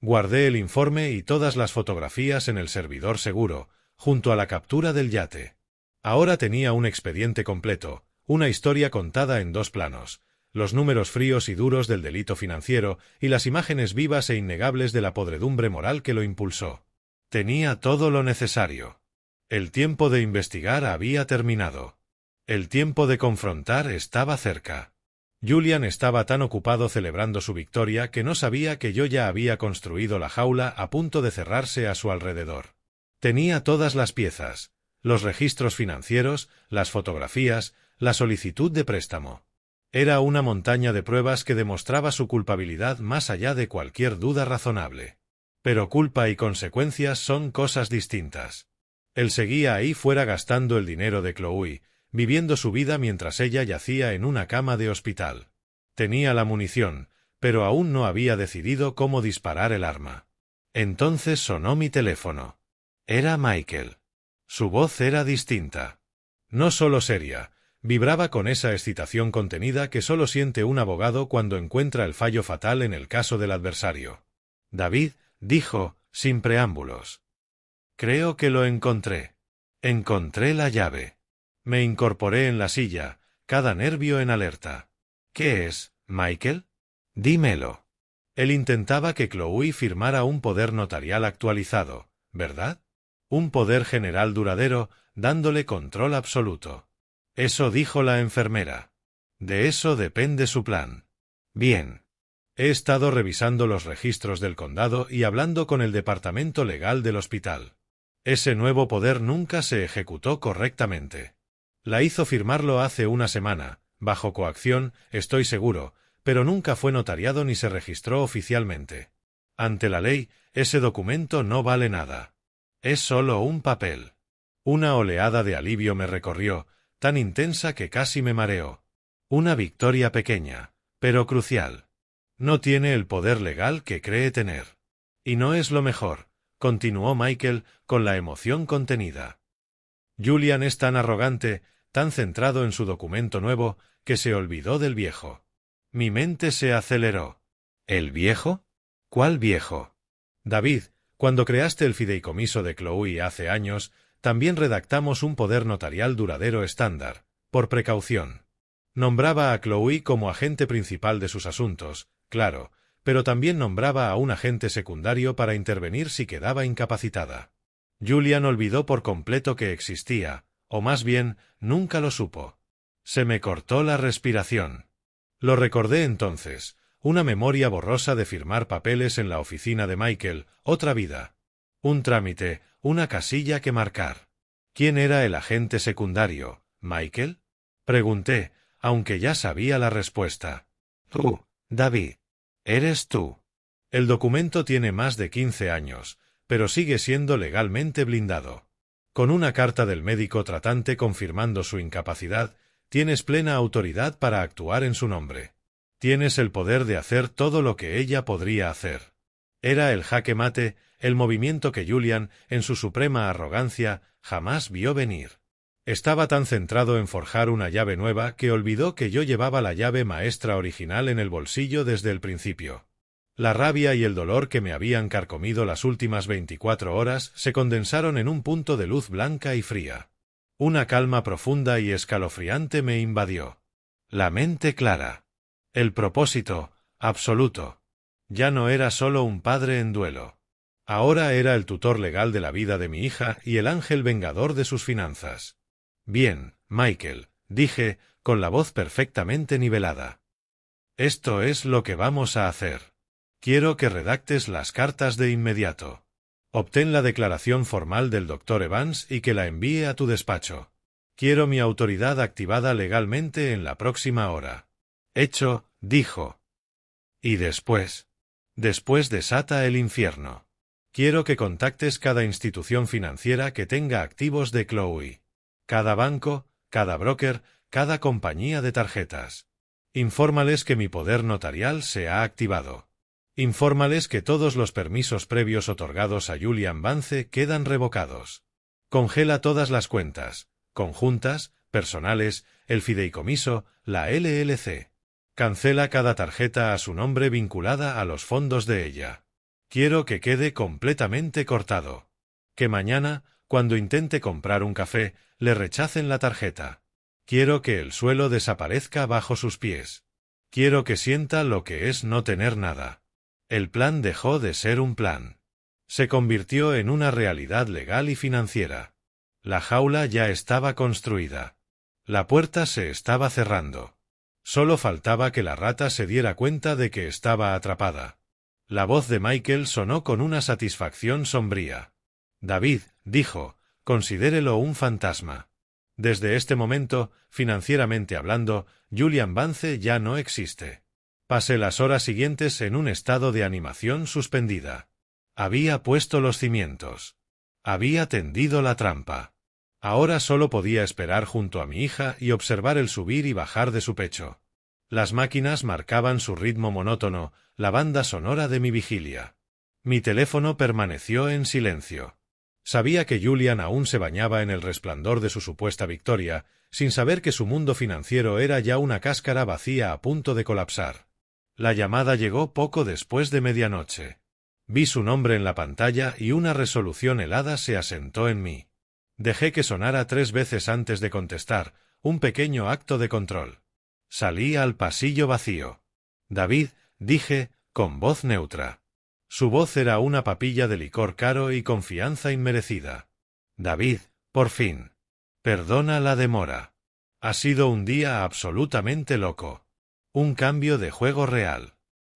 Guardé el informe y todas las fotografías en el servidor seguro, junto a la captura del yate. Ahora tenía un expediente completo, una historia contada en 2 planos, los números fríos y duros del delito financiero y las imágenes vivas e innegables de la podredumbre moral que lo impulsó. Tenía todo lo necesario. El tiempo de investigar había terminado. El tiempo de confrontar estaba cerca. Julian estaba tan ocupado celebrando su victoria que no sabía que yo ya había construido la jaula a punto de cerrarse a su alrededor. Tenía todas las piezas, los registros financieros, las fotografías, la solicitud de préstamo. Era una montaña de pruebas que demostraba su culpabilidad más allá de cualquier duda razonable. Pero culpa y consecuencias son cosas distintas. Él seguía ahí fuera gastando el dinero de Chloe, viviendo su vida mientras ella yacía en una cama de hospital. Tenía la munición, pero aún no había decidido cómo disparar el arma. Entonces sonó mi teléfono. Era Michael. Su voz era distinta. No solo seria, vibraba con esa excitación contenida que solo siente un abogado cuando encuentra el fallo fatal en el caso del adversario. David, dijo, sin preámbulos. Creo que lo encontré. Encontré la llave. Me incorporé en la silla, cada nervio en alerta. ¿Qué es, Michael? Dímelo. Él intentaba que Chloe firmara un poder notarial actualizado, ¿verdad? Un poder general duradero, dándole control absoluto. Eso dijo la enfermera. De eso depende su plan. Bien. He estado revisando los registros del condado y hablando con el departamento legal del hospital. Ese nuevo poder nunca se ejecutó correctamente. La hizo firmarlo hace una semana, bajo coacción, estoy seguro, pero nunca fue notariado ni se registró oficialmente. Ante la ley, ese documento no vale nada. Es solo un papel. Una oleada de alivio me recorrió, tan intensa que casi me mareó. Una victoria pequeña, pero crucial. No tiene el poder legal que cree tener. Y no es lo mejor, continuó Michael, con la emoción contenida. Julian es tan arrogante, tan centrado en su documento nuevo, que se olvidó del viejo. Mi mente se aceleró. ¿El viejo? ¿Cuál viejo? David, cuando creaste el fideicomiso de Chloe hace años, también redactamos un poder notarial duradero estándar, por precaución. Nombraba a Chloe como agente principal de sus asuntos, claro, pero también nombraba a un agente secundario para intervenir si quedaba incapacitada. Julian olvidó por completo que existía, o más bien, nunca lo supo. Se me cortó la respiración. Lo recordé entonces, una memoria borrosa de firmar papeles en la oficina de Michael, otra vida. Un trámite, una casilla que marcar. ¿Quién era el agente secundario, Michael? Pregunté, aunque ya sabía la respuesta. Tú, David. Eres tú. El documento tiene más de 15 años, pero sigue siendo legalmente blindado. Con una carta del médico tratante confirmando su incapacidad, tienes plena autoridad para actuar en su nombre. Tienes el poder de hacer todo lo que ella podría hacer. Era el jaque mate, el movimiento que Julian, en su suprema arrogancia, jamás vio venir. Estaba tan centrado en forjar una llave nueva que olvidó que yo llevaba la llave maestra original en el bolsillo desde el principio. La rabia y el dolor que me habían carcomido las últimas 24 horas se condensaron en un punto de luz blanca y fría. Una calma profunda y escalofriante me invadió. La mente clara. El propósito, absoluto. Ya no era solo un padre en duelo. Ahora era el tutor legal de la vida de mi hija y el ángel vengador de sus finanzas. Bien, Michael, dije, con la voz perfectamente nivelada. Esto es lo que vamos a hacer. Quiero que redactes las cartas de inmediato. Obtén la declaración formal del Dr. Evans y que la envíe a tu despacho. Quiero mi autoridad activada legalmente en la próxima hora. Hecho, dijo. Y después. Después desata el infierno. Quiero que contactes cada institución financiera que tenga activos de Chloe. Cada banco, cada broker, cada compañía de tarjetas. Infórmales que mi poder notarial se ha activado. Infórmales que todos los permisos previos otorgados a Julian Vance quedan revocados. Congela todas las cuentas, conjuntas, personales, el fideicomiso, la LLC. Cancela cada tarjeta a su nombre vinculada a los fondos de ella. Quiero que quede completamente cortado. Que mañana, cuando intente comprar un café, le rechacen la tarjeta. Quiero que el suelo desaparezca bajo sus pies. Quiero que sienta lo que es no tener nada. El plan dejó de ser un plan. Se convirtió en una realidad legal y financiera. La jaula ya estaba construida. La puerta se estaba cerrando. Solo faltaba que la rata se diera cuenta de que estaba atrapada. La voz de Michael sonó con una satisfacción sombría. David, dijo, considérelo un fantasma. Desde este momento, financieramente hablando, Julian Vance ya no existe. Pasé las horas siguientes en un estado de animación suspendida. Había puesto los cimientos. Había tendido la trampa. Ahora solo podía esperar junto a mi hija y observar el subir y bajar de su pecho. Las máquinas marcaban su ritmo monótono, la banda sonora de mi vigilia. Mi teléfono permaneció en silencio. Sabía que Julian aún se bañaba en el resplandor de su supuesta victoria, sin saber que su mundo financiero era ya una cáscara vacía a punto de colapsar. La llamada llegó poco después de medianoche. Vi su nombre en la pantalla y una resolución helada se asentó en mí. Dejé que sonara 3 veces antes de contestar, un pequeño acto de control. Salí al pasillo vacío. David, dije, con voz neutra. Su voz era una papilla de licor caro y confianza inmerecida. David, por fin. Perdona la demora. Ha sido un día absolutamente loco. Un cambio de juego real.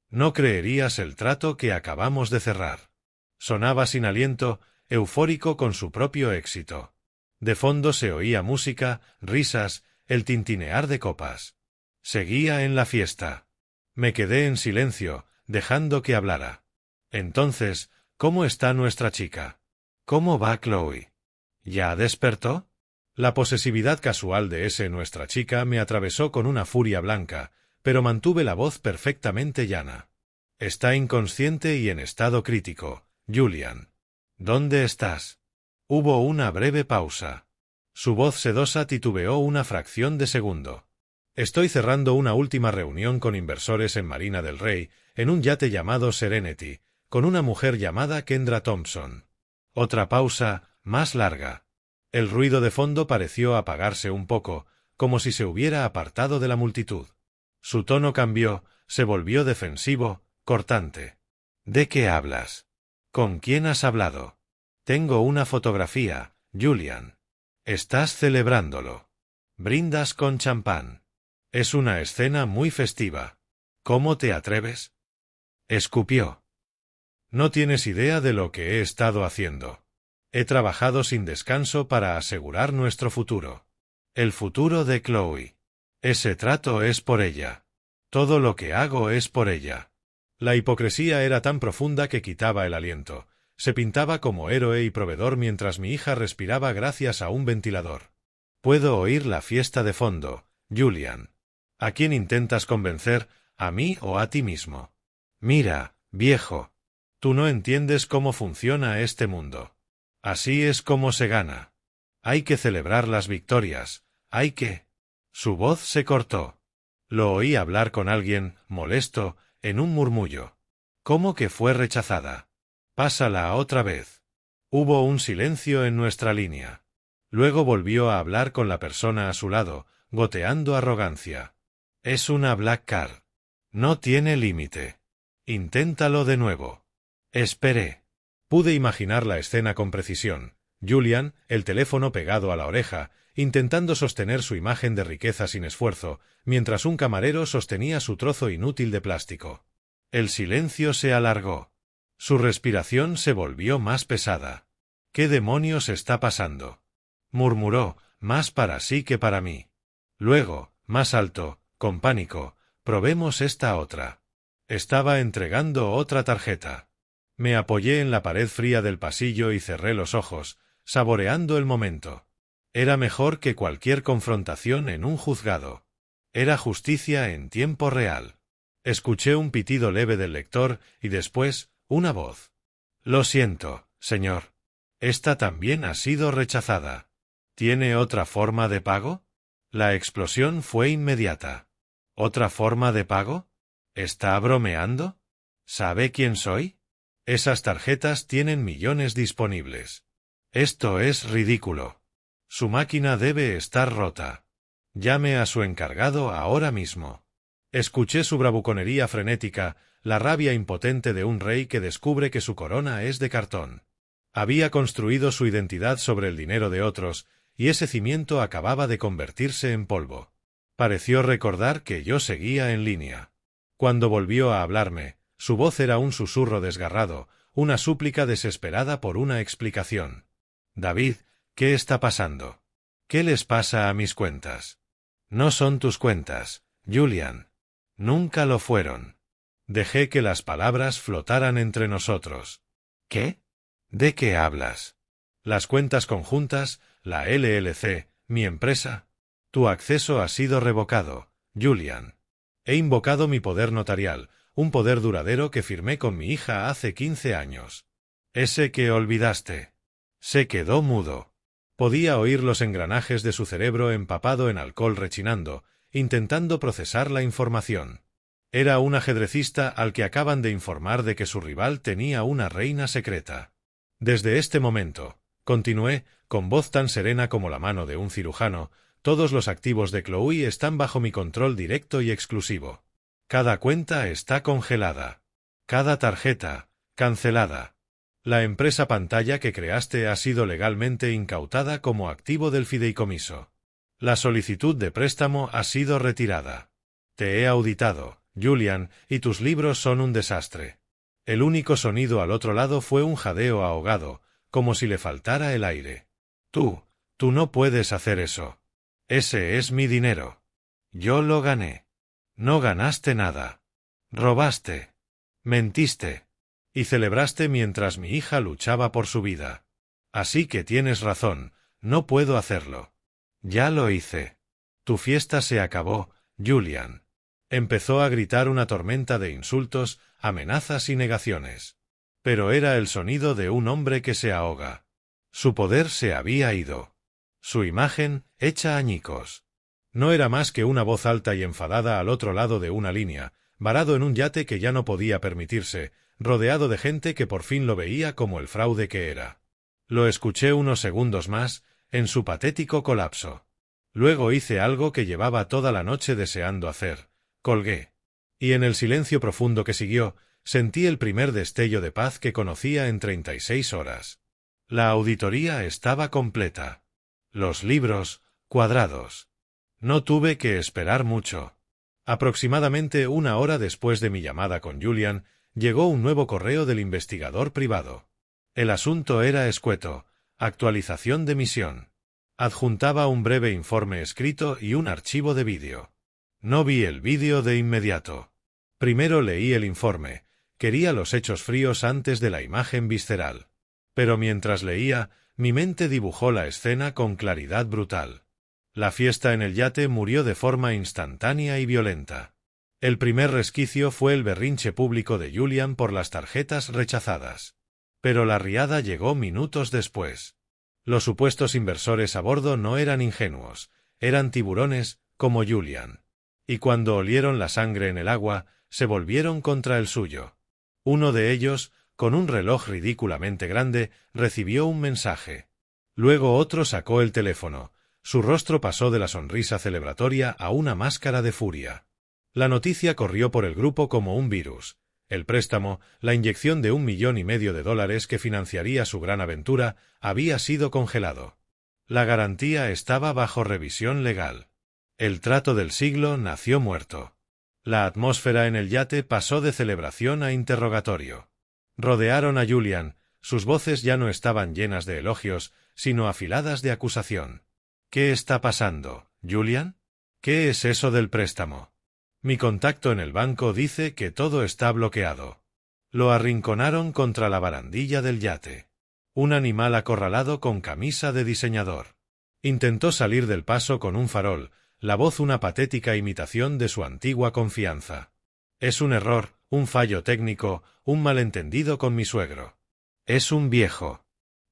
No creerías el trato que acabamos de cerrar. Sonaba sin aliento, eufórico con su propio éxito. De fondo se oía música, risas, el tintinear de copas. Seguía en la fiesta. Me quedé en silencio, dejando que hablara. Entonces, ¿cómo está nuestra chica? ¿Cómo va Chloe? ¿Ya despertó? La posesividad casual de nuestra chica me atravesó con una furia blanca, pero mantuve la voz perfectamente llana. Está inconsciente y en estado crítico, Julian. ¿Dónde estás? Hubo una breve pausa. Su voz sedosa titubeó una fracción de segundo. Estoy cerrando una última reunión con inversores en Marina del Rey, en un yate llamado Serenity, con una mujer llamada Kendra Thompson. Otra pausa, más larga. El ruido de fondo pareció apagarse un poco, como si se hubiera apartado de la multitud. Su tono cambió, se volvió defensivo, cortante. ¿De qué hablas? ¿Con quién has hablado? Tengo una fotografía, Julian. Estás celebrándolo. Brindas con champán. Es una escena muy festiva. ¿Cómo te atreves? Escupió. No tienes idea de lo que he estado haciendo. He trabajado sin descanso para asegurar nuestro futuro. El futuro de Chloe. Ese trato es por ella. Todo lo que hago es por ella. La hipocresía era tan profunda que quitaba el aliento. Se pintaba como héroe y proveedor mientras mi hija respiraba gracias a un ventilador. Puedo oír la fiesta de fondo, Julian. ¿A quién intentas convencer, a mí o a ti mismo? Mira, viejo. Tú no entiendes cómo funciona este mundo. Así es como se gana. Hay que celebrar las victorias, hay que... Su voz se cortó. Lo oí hablar con alguien, molesto, en un murmullo. ¿Cómo que fue rechazada? Pásala otra vez. Hubo un silencio en nuestra línea. Luego volvió a hablar con la persona a su lado, goteando arrogancia. Es una black card. No tiene límite. Inténtalo de nuevo. Esperé. Pude imaginar la escena con precisión. Julian, el teléfono pegado a la oreja, intentando sostener su imagen de riqueza sin esfuerzo, mientras un camarero sostenía su trozo inútil de plástico. El silencio se alargó. Su respiración se volvió más pesada. ¿Qué demonios está pasando?, murmuró, más para sí que para mí. Luego, más alto, con pánico, probemos esta otra. Estaba entregando otra tarjeta. Me apoyé en la pared fría del pasillo y cerré los ojos, saboreando el momento. Era mejor que cualquier confrontación en un juzgado. Era justicia en tiempo real. Escuché un pitido leve del lector y después, una voz. Lo siento, señor. Esta también ha sido rechazada. ¿Tiene otra forma de pago? La explosión fue inmediata. ¿Otra forma de pago? ¿Está bromeando? ¿Sabe quién soy? Esas tarjetas tienen millones disponibles. Esto es ridículo. Su máquina debe estar rota. Llame a su encargado ahora mismo. Escuché su bravuconería frenética, la rabia impotente de un rey que descubre que su corona es de cartón. Había construido su identidad sobre el dinero de otros, y ese cimiento acababa de convertirse en polvo. Pareció recordar que yo seguía en línea. Cuando volvió a hablarme, su voz era un susurro desgarrado, una súplica desesperada por una explicación. David, ¿qué está pasando? ¿Qué les pasa a mis cuentas? No son tus cuentas, Julian. Nunca lo fueron. Dejé que las palabras flotaran entre nosotros. ¿Qué? ¿De qué hablas? Las cuentas conjuntas, la LLC, mi empresa. Tu acceso ha sido revocado, Julian. He invocado mi poder notarial, un poder duradero que firmé con mi hija hace 15 años. Ese que olvidaste. Se quedó mudo. Podía oír los engranajes de su cerebro empapado en alcohol rechinando, intentando procesar la información. Era un ajedrecista al que acaban de informar de que su rival tenía una reina secreta. Desde este momento, continué, con voz tan serena como la mano de un cirujano, todos los activos de Chloe están bajo mi control directo y exclusivo. Cada cuenta está congelada. Cada tarjeta, cancelada. La empresa pantalla que creaste ha sido legalmente incautada como activo del fideicomiso. La solicitud de préstamo ha sido retirada. Te he auditado, Julian, y tus libros son un desastre. El único sonido al otro lado fue un jadeo ahogado, como si le faltara el aire. Tú no puedes hacer eso. Ese es mi dinero. Yo lo gané. No ganaste nada. Robaste. Mentiste. Y celebraste mientras mi hija luchaba por su vida. Así que tienes razón, no puedo hacerlo. Ya lo hice. Tu fiesta se acabó, Julian. Empezó a gritar una tormenta de insultos, amenazas y negaciones. Pero era el sonido de un hombre que se ahoga. Su poder se había ido. Su imagen, hecha añicos. No era más que una voz alta y enfadada al otro lado de una línea, varado en un yate que ya no podía permitirse, rodeado de gente que por fin lo veía como el fraude que era. Lo escuché unos segundos más, en su patético colapso. Luego hice algo que llevaba toda la noche deseando hacer. Colgué. Y en el silencio profundo que siguió, sentí el primer destello de paz que conocía en 36 horas. La auditoría estaba completa. Los libros, cuadrados. No tuve que esperar mucho. Aproximadamente una hora después de mi llamada con Julian, llegó un nuevo correo del investigador privado. El asunto era escueto: actualización de misión. Adjuntaba un breve informe escrito y un archivo de vídeo. No vi el vídeo de inmediato. Primero leí el informe. Quería los hechos fríos antes de la imagen visceral. Pero mientras leía, mi mente dibujó la escena con claridad brutal. La fiesta en el yate murió de forma instantánea y violenta. El primer resquicio fue el berrinche público de Julian por las tarjetas rechazadas. Pero la riada llegó minutos después. Los supuestos inversores a bordo no eran ingenuos, eran tiburones, como Julian. Y cuando olieron la sangre en el agua, se volvieron contra el suyo. Uno de ellos, con un reloj ridículamente grande, recibió un mensaje. Luego otro sacó el teléfono. Su rostro pasó de la sonrisa celebratoria a una máscara de furia. La noticia corrió por el grupo como un virus. El préstamo, la inyección de $1,500,000 que financiaría su gran aventura, había sido congelado. La garantía estaba bajo revisión legal. El trato del siglo nació muerto. La atmósfera en el yate pasó de celebración a interrogatorio. Rodearon a Julian, sus voces ya no estaban llenas de elogios, sino afiladas de acusación. ¿Qué está pasando, Julian? ¿Qué es eso del préstamo? Mi contacto en el banco dice que todo está bloqueado. Lo arrinconaron contra la barandilla del yate. Un animal acorralado con camisa de diseñador. Intentó salir del paso con un farol, la voz una patética imitación de su antigua confianza. Es un error, un fallo técnico, un malentendido con mi suegro. Es un viejo.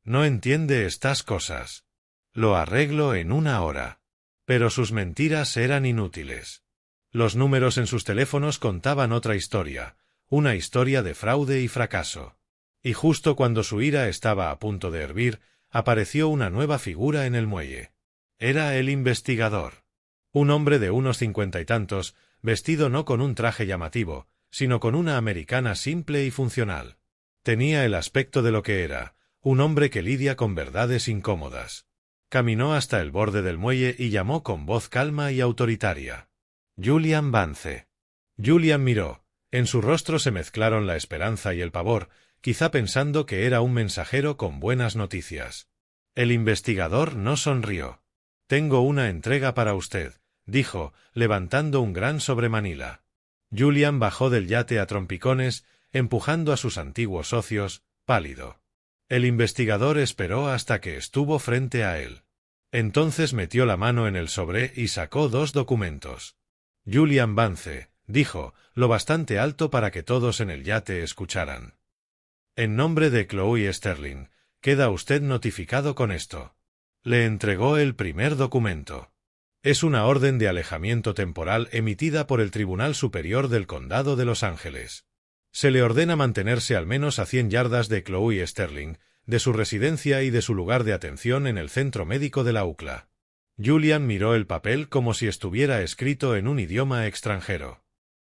No entiende estas cosas. Lo arreglo en 1 hora. Pero sus mentiras eran inútiles. Los números en sus teléfonos contaban otra historia, una historia de fraude y fracaso. Y justo cuando su ira estaba a punto de hervir, apareció una nueva figura en el muelle. Era el investigador. Un hombre de unos 50 y tantos, vestido no con un traje llamativo, sino con una americana simple y funcional. Tenía el aspecto de lo que era, un hombre que lidia con verdades incómodas. Caminó hasta el borde del muelle y llamó con voz calma y autoritaria. Julian Vance. Julian miró. En su rostro se mezclaron la esperanza y el pavor, quizá pensando que era un mensajero con buenas noticias. El investigador no sonrió. «Tengo una entrega para usted», dijo, levantando un gran sobremanila. Julian bajó del yate a trompicones, empujando a sus antiguos socios, pálido. El investigador esperó hasta que estuvo frente a él. Entonces metió la mano en el sobre y sacó 2 documentos. Julian Vance, dijo, lo bastante alto para que todos en el yate escucharan. En nombre de Chloe Sterling, queda usted notificado con esto. Le entregó el primer documento. Es una orden de alejamiento temporal emitida por el Tribunal Superior del Condado de Los Ángeles. Se le ordena mantenerse al menos a 100 yardas de Chloe Sterling, de su residencia y de su lugar de atención en el centro médico de la UCLA. Julian miró el papel como si estuviera escrito en un idioma extranjero.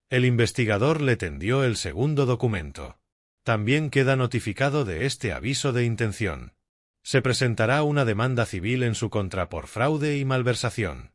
El investigador le tendió el segundo documento. También queda notificado de este aviso de intención. Se presentará una demanda civil en su contra por fraude y malversación.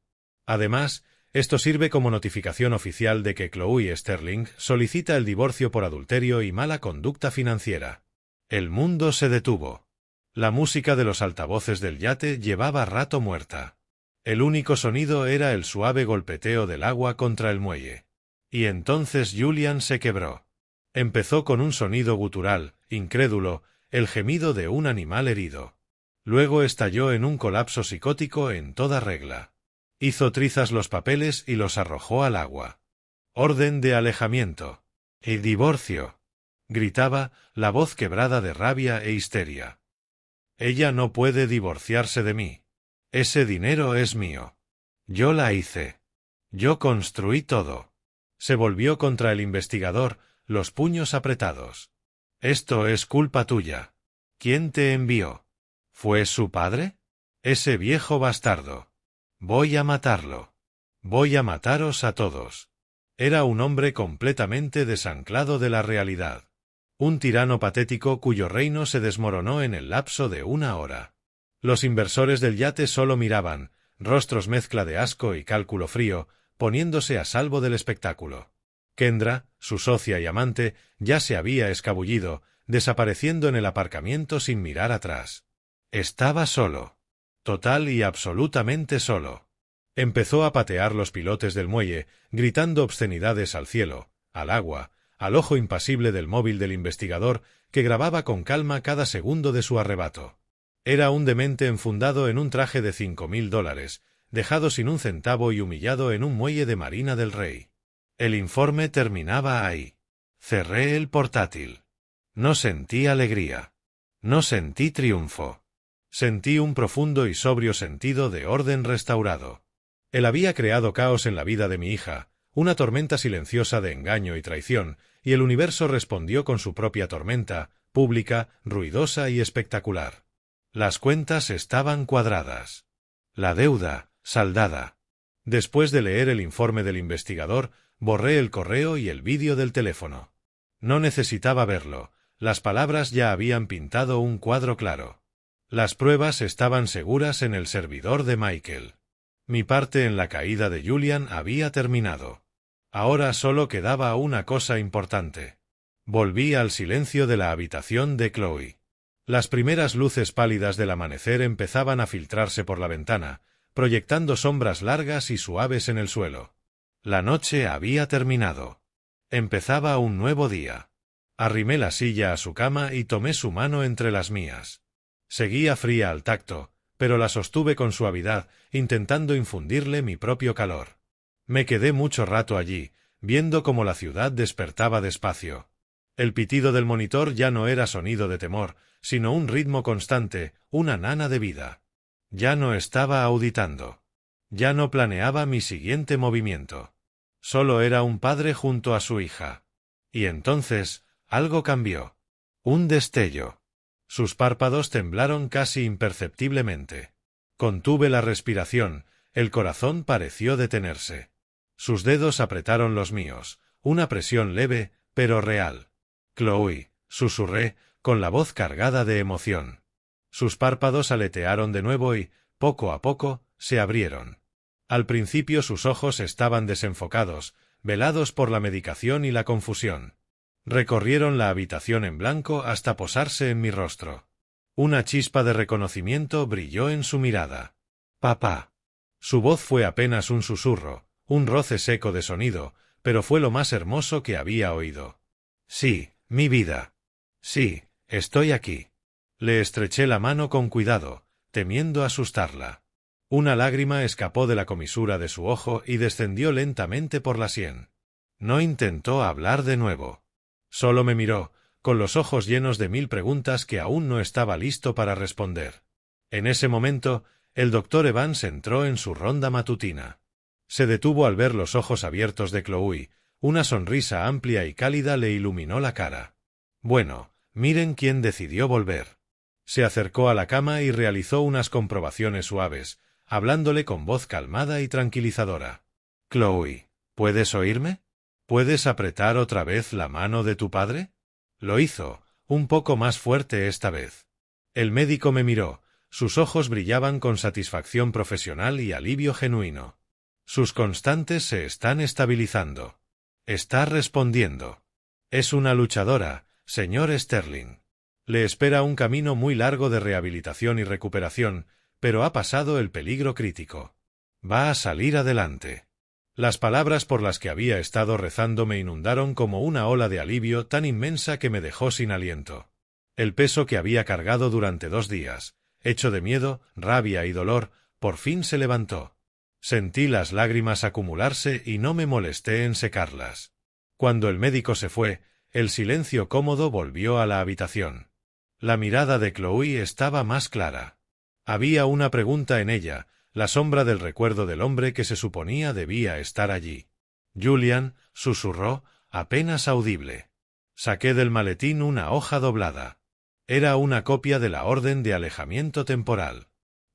Además, esto sirve como notificación oficial de que Chloe Sterling solicita el divorcio por adulterio y mala conducta financiera. El mundo se detuvo. La música de los altavoces del yate llevaba rato muerta. El único sonido era el suave golpeteo del agua contra el muelle. Y entonces Julian se quebró. Empezó con un sonido gutural, incrédulo, el gemido de un animal herido. Luego estalló en un colapso psicótico en toda regla. Hizo trizas los papeles y los arrojó al agua. Orden de alejamiento. Y divorcio. Gritaba, la voz quebrada de rabia e histeria. Ella no puede divorciarse de mí. Ese dinero es mío. Yo la hice. Yo construí todo. Se volvió contra el investigador, los puños apretados. Esto es culpa tuya. ¿Quién te envió? ¿Fue su padre? Ese viejo bastardo. Voy a matarlo. Voy a mataros a todos. Era un hombre completamente desanclado de la realidad. Un tirano patético cuyo reino se desmoronó en el lapso de 1 hora. Los inversores del yate solo miraban, rostros mezcla de asco y cálculo frío, poniéndose a salvo del espectáculo. Kendra, su socia y amante, ya se había escabullido, desapareciendo en el aparcamiento sin mirar atrás. Estaba solo. Total y absolutamente solo. Empezó a patear los pilotes del muelle, gritando obscenidades al cielo, al agua, al ojo impasible del móvil del investigador, que grababa con calma cada segundo de su arrebato. Era un demente enfundado en un traje de $5,000, dejado sin un centavo y humillado en un muelle de Marina del Rey. El informe terminaba ahí. Cerré el portátil. No sentí alegría. No sentí triunfo. Sentí un profundo y sobrio sentido de orden restaurado. Él había creado caos en la vida de mi hija, una tormenta silenciosa de engaño y traición, y el universo respondió con su propia tormenta, pública, ruidosa y espectacular. Las cuentas estaban cuadradas. La deuda, saldada. Después de leer el informe del investigador, borré el correo y el vídeo del teléfono. No necesitaba verlo, las palabras ya habían pintado un cuadro claro. Las pruebas estaban seguras en el servidor de Michael. Mi parte en la caída de Julian había terminado. Ahora solo quedaba una cosa importante. Volví al silencio de la habitación de Chloe. Las primeras luces pálidas del amanecer empezaban a filtrarse por la ventana, proyectando sombras largas y suaves en el suelo. La noche había terminado. Empezaba un nuevo día. Arrimé la silla a su cama y tomé su mano entre las mías. Seguía fría al tacto, pero la sostuve con suavidad, intentando infundirle mi propio calor. Me quedé mucho rato allí, viendo cómo la ciudad despertaba despacio. El pitido del monitor ya no era sonido de temor, sino un ritmo constante, una nana de vida. Ya no estaba auditando. Ya no planeaba mi siguiente movimiento. Solo era un padre junto a su hija. Y entonces, algo cambió. Un destello. Sus párpados temblaron casi imperceptiblemente. Contuve la respiración, el corazón pareció detenerse. Sus dedos apretaron los míos, una presión leve, pero real. Chloe, susurré, con la voz cargada de emoción. Sus párpados aletearon de nuevo y, poco a poco, se abrieron. Al principio sus ojos estaban desenfocados, velados por la medicación y la confusión. Recorrieron la habitación en blanco hasta posarse en mi rostro. Una chispa de reconocimiento brilló en su mirada. «Papá». Su voz fue apenas un susurro, un roce seco de sonido, pero fue lo más hermoso que había oído. «Sí, mi vida. Sí, estoy aquí». Le estreché la mano con cuidado, temiendo asustarla. Una lágrima escapó de la comisura de su ojo y descendió lentamente por la sien. No intentó hablar de nuevo. Solo me miró, con los ojos llenos de 1000 preguntas que aún no estaba listo para responder. En ese momento, el doctor Evans entró en su ronda matutina. Se detuvo al ver los ojos abiertos de Chloe, una sonrisa amplia y cálida le iluminó la cara. «Bueno, miren quién decidió volver». Se acercó a la cama y realizó unas comprobaciones suaves, hablándole con voz calmada y tranquilizadora. «Chloe, ¿puedes oírme? ¿Puedes apretar otra vez la mano de tu padre?» Lo hizo, un poco más fuerte esta vez. El médico me miró, sus ojos brillaban con satisfacción profesional y alivio genuino. Sus constantes se están estabilizando. Está respondiendo. Es una luchadora, señor Sterling. Le espera un camino muy largo de rehabilitación y recuperación, pero ha pasado el peligro crítico. Va a salir adelante. Las palabras por las que había estado rezando me inundaron como una ola de alivio tan inmensa que me dejó sin aliento. El peso que había cargado durante 2 días, hecho de miedo, rabia y dolor, por fin se levantó. Sentí las lágrimas acumularse y no me molesté en secarlas. Cuando el médico se fue, el silencio cómodo volvió a la habitación. La mirada de Chloe estaba más clara. Había una pregunta en ella, la sombra del recuerdo del hombre que se suponía debía estar allí. «Julian», susurró, apenas audible. Saqué del maletín una hoja doblada. Era una copia de la orden de alejamiento temporal.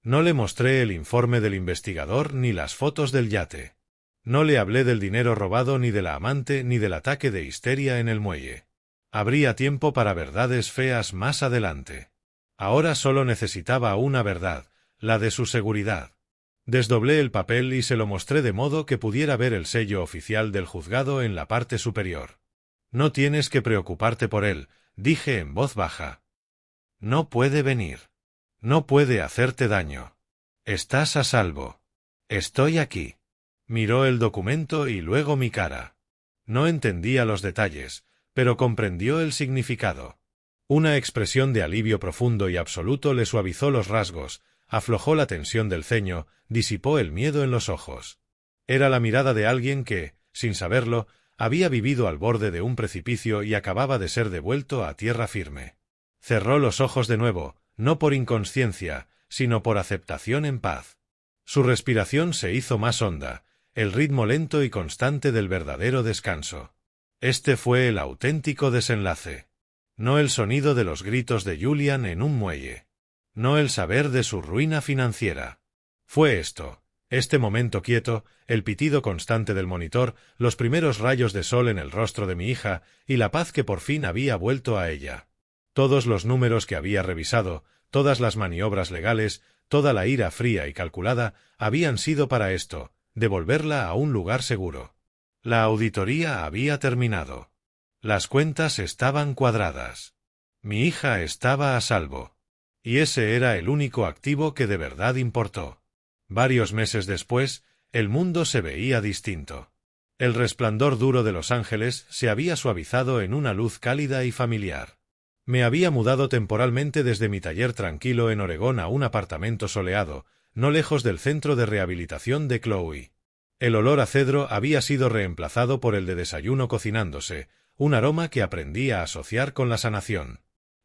No le mostré el informe del investigador ni las fotos del yate. No le hablé del dinero robado ni de la amante ni del ataque de histeria en el muelle. Habría tiempo para verdades feas más adelante. Ahora solo necesitaba una verdad, la de su seguridad. Desdoblé el papel y se lo mostré de modo que pudiera ver el sello oficial del juzgado en la parte superior. «No tienes que preocuparte por él», dije en voz baja. «No puede venir. No puede hacerte daño. Estás a salvo. Estoy aquí». Miró el documento y luego mi cara. No entendía los detalles, pero comprendió el significado. Una expresión de alivio profundo y absoluto le suavizó los rasgos, aflojó la tensión del ceño, disipó el miedo en los ojos. Era la mirada de alguien que, sin saberlo, había vivido al borde de un precipicio y acababa de ser devuelto a tierra firme. Cerró los ojos de nuevo, no por inconsciencia, sino por aceptación en paz. Su respiración se hizo más honda, el ritmo lento y constante del verdadero descanso. Este fue el auténtico desenlace. No el sonido de los gritos de Julian en un muelle. No el saber de su ruina financiera. Fue esto, Este momento quieto, el pitido constante del monitor, los primeros rayos de sol en el rostro de mi hija y la paz que por fin había vuelto a ella. Todos los números que había revisado, todas las maniobras legales, toda la ira fría y calculada, habían sido para esto, devolverla a un lugar seguro. La auditoría había terminado. Las cuentas estaban cuadradas. Mi hija estaba a salvo. Y ese era el único activo que de verdad importó. Varios meses después, el mundo se veía distinto. El resplandor duro de Los Ángeles se había suavizado en una luz cálida y familiar. Me había mudado temporalmente desde mi taller tranquilo en Oregón a un apartamento soleado, no lejos del centro de rehabilitación de Chloe. El olor a cedro había sido reemplazado por el de desayuno cocinándose, un aroma que aprendí a asociar con la sanación.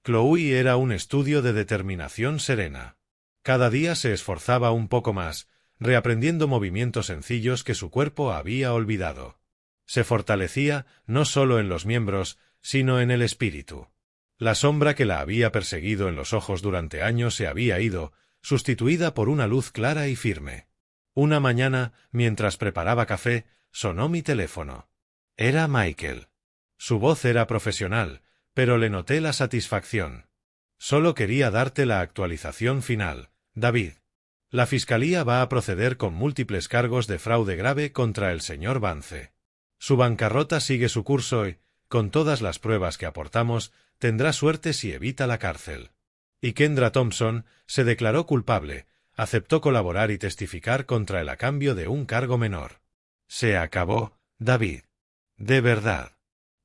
Chloe era un estudio de determinación serena. Cada día se esforzaba un poco más, reaprendiendo movimientos sencillos que su cuerpo había olvidado. Se fortalecía no solo en los miembros, sino en el espíritu. La sombra que la había perseguido en los ojos durante años se había ido, sustituida por una luz clara y firme. Una mañana, mientras preparaba café, sonó mi teléfono. Era Michael. Su voz era profesional, pero le noté la satisfacción. Solo quería darte la actualización final, David. La Fiscalía va a proceder con múltiples cargos de fraude grave contra el señor Vance. Su bancarrota sigue su curso y, con todas las pruebas que aportamos, tendrá suerte si evita la cárcel. Y Kendra Thompson se declaró culpable, aceptó colaborar y testificar contra el a cambio de un cargo menor. Se acabó, David. De verdad.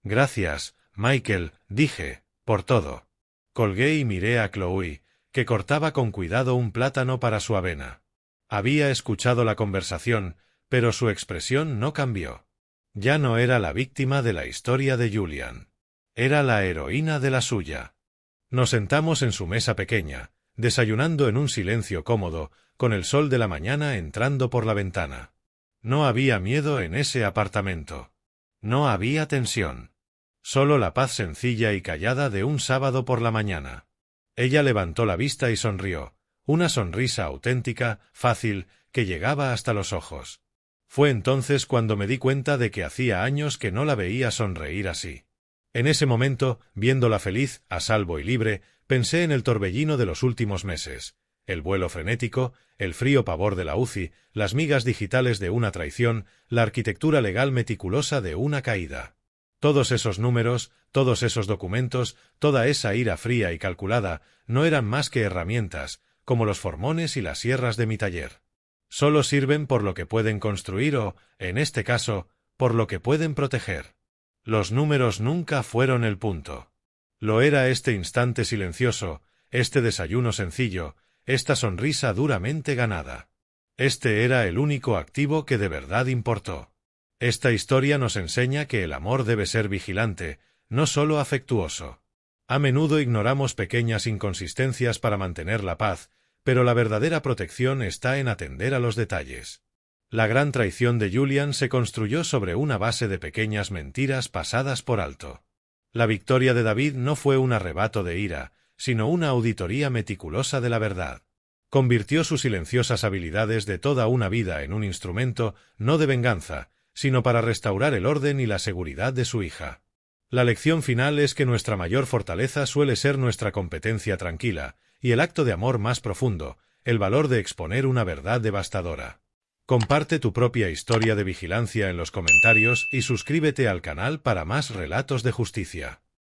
Gracias, Michael, dije, por todo. Colgué y miré a Chloe, que cortaba con cuidado un plátano para su avena. Había escuchado la conversación, pero su expresión no cambió. Ya no era la víctima de la historia de Julian. Era la heroína de la suya. Nos sentamos en su mesa pequeña, desayunando en un silencio cómodo, con el sol de la mañana entrando por la ventana. No había miedo en ese apartamento. No había tensión. Solo la paz sencilla y callada de un sábado por la mañana. Ella levantó la vista y sonrió, una sonrisa auténtica, fácil, que llegaba hasta los ojos. Fue entonces cuando me di cuenta de que hacía años que no la veía sonreír así. En ese momento, viéndola feliz, a salvo y libre, pensé en el torbellino de los últimos meses, el vuelo frenético, el frío pavor de la UCI, las migas digitales de una traición, la arquitectura legal meticulosa de una caída. Todos esos números, todos esos documentos, toda esa ira fría y calculada, no eran más que herramientas, como los formones y las sierras de mi taller. Solo sirven por lo que pueden construir o, en este caso, por lo que pueden proteger. Los números nunca fueron el punto. Lo era este instante silencioso, este desayuno sencillo, esta sonrisa duramente ganada. Este era el único activo que de verdad importó. Esta historia nos enseña que el amor debe ser vigilante, no solo afectuoso. A menudo ignoramos pequeñas inconsistencias para mantener la paz, pero la verdadera protección está en atender a los detalles. La gran traición de Julian se construyó sobre una base de pequeñas mentiras pasadas por alto. La victoria de David no fue un arrebato de ira, sino una auditoría meticulosa de la verdad. Convirtió sus silenciosas habilidades de toda una vida en un instrumento, no de venganza, sino para restaurar el orden y la seguridad de su hija. La lección final es que nuestra mayor fortaleza suele ser nuestra competencia tranquila, y el acto de amor más profundo, el valor de exponer una verdad devastadora. Comparte tu propia historia de vigilancia en los comentarios y suscríbete al canal para más relatos de justicia.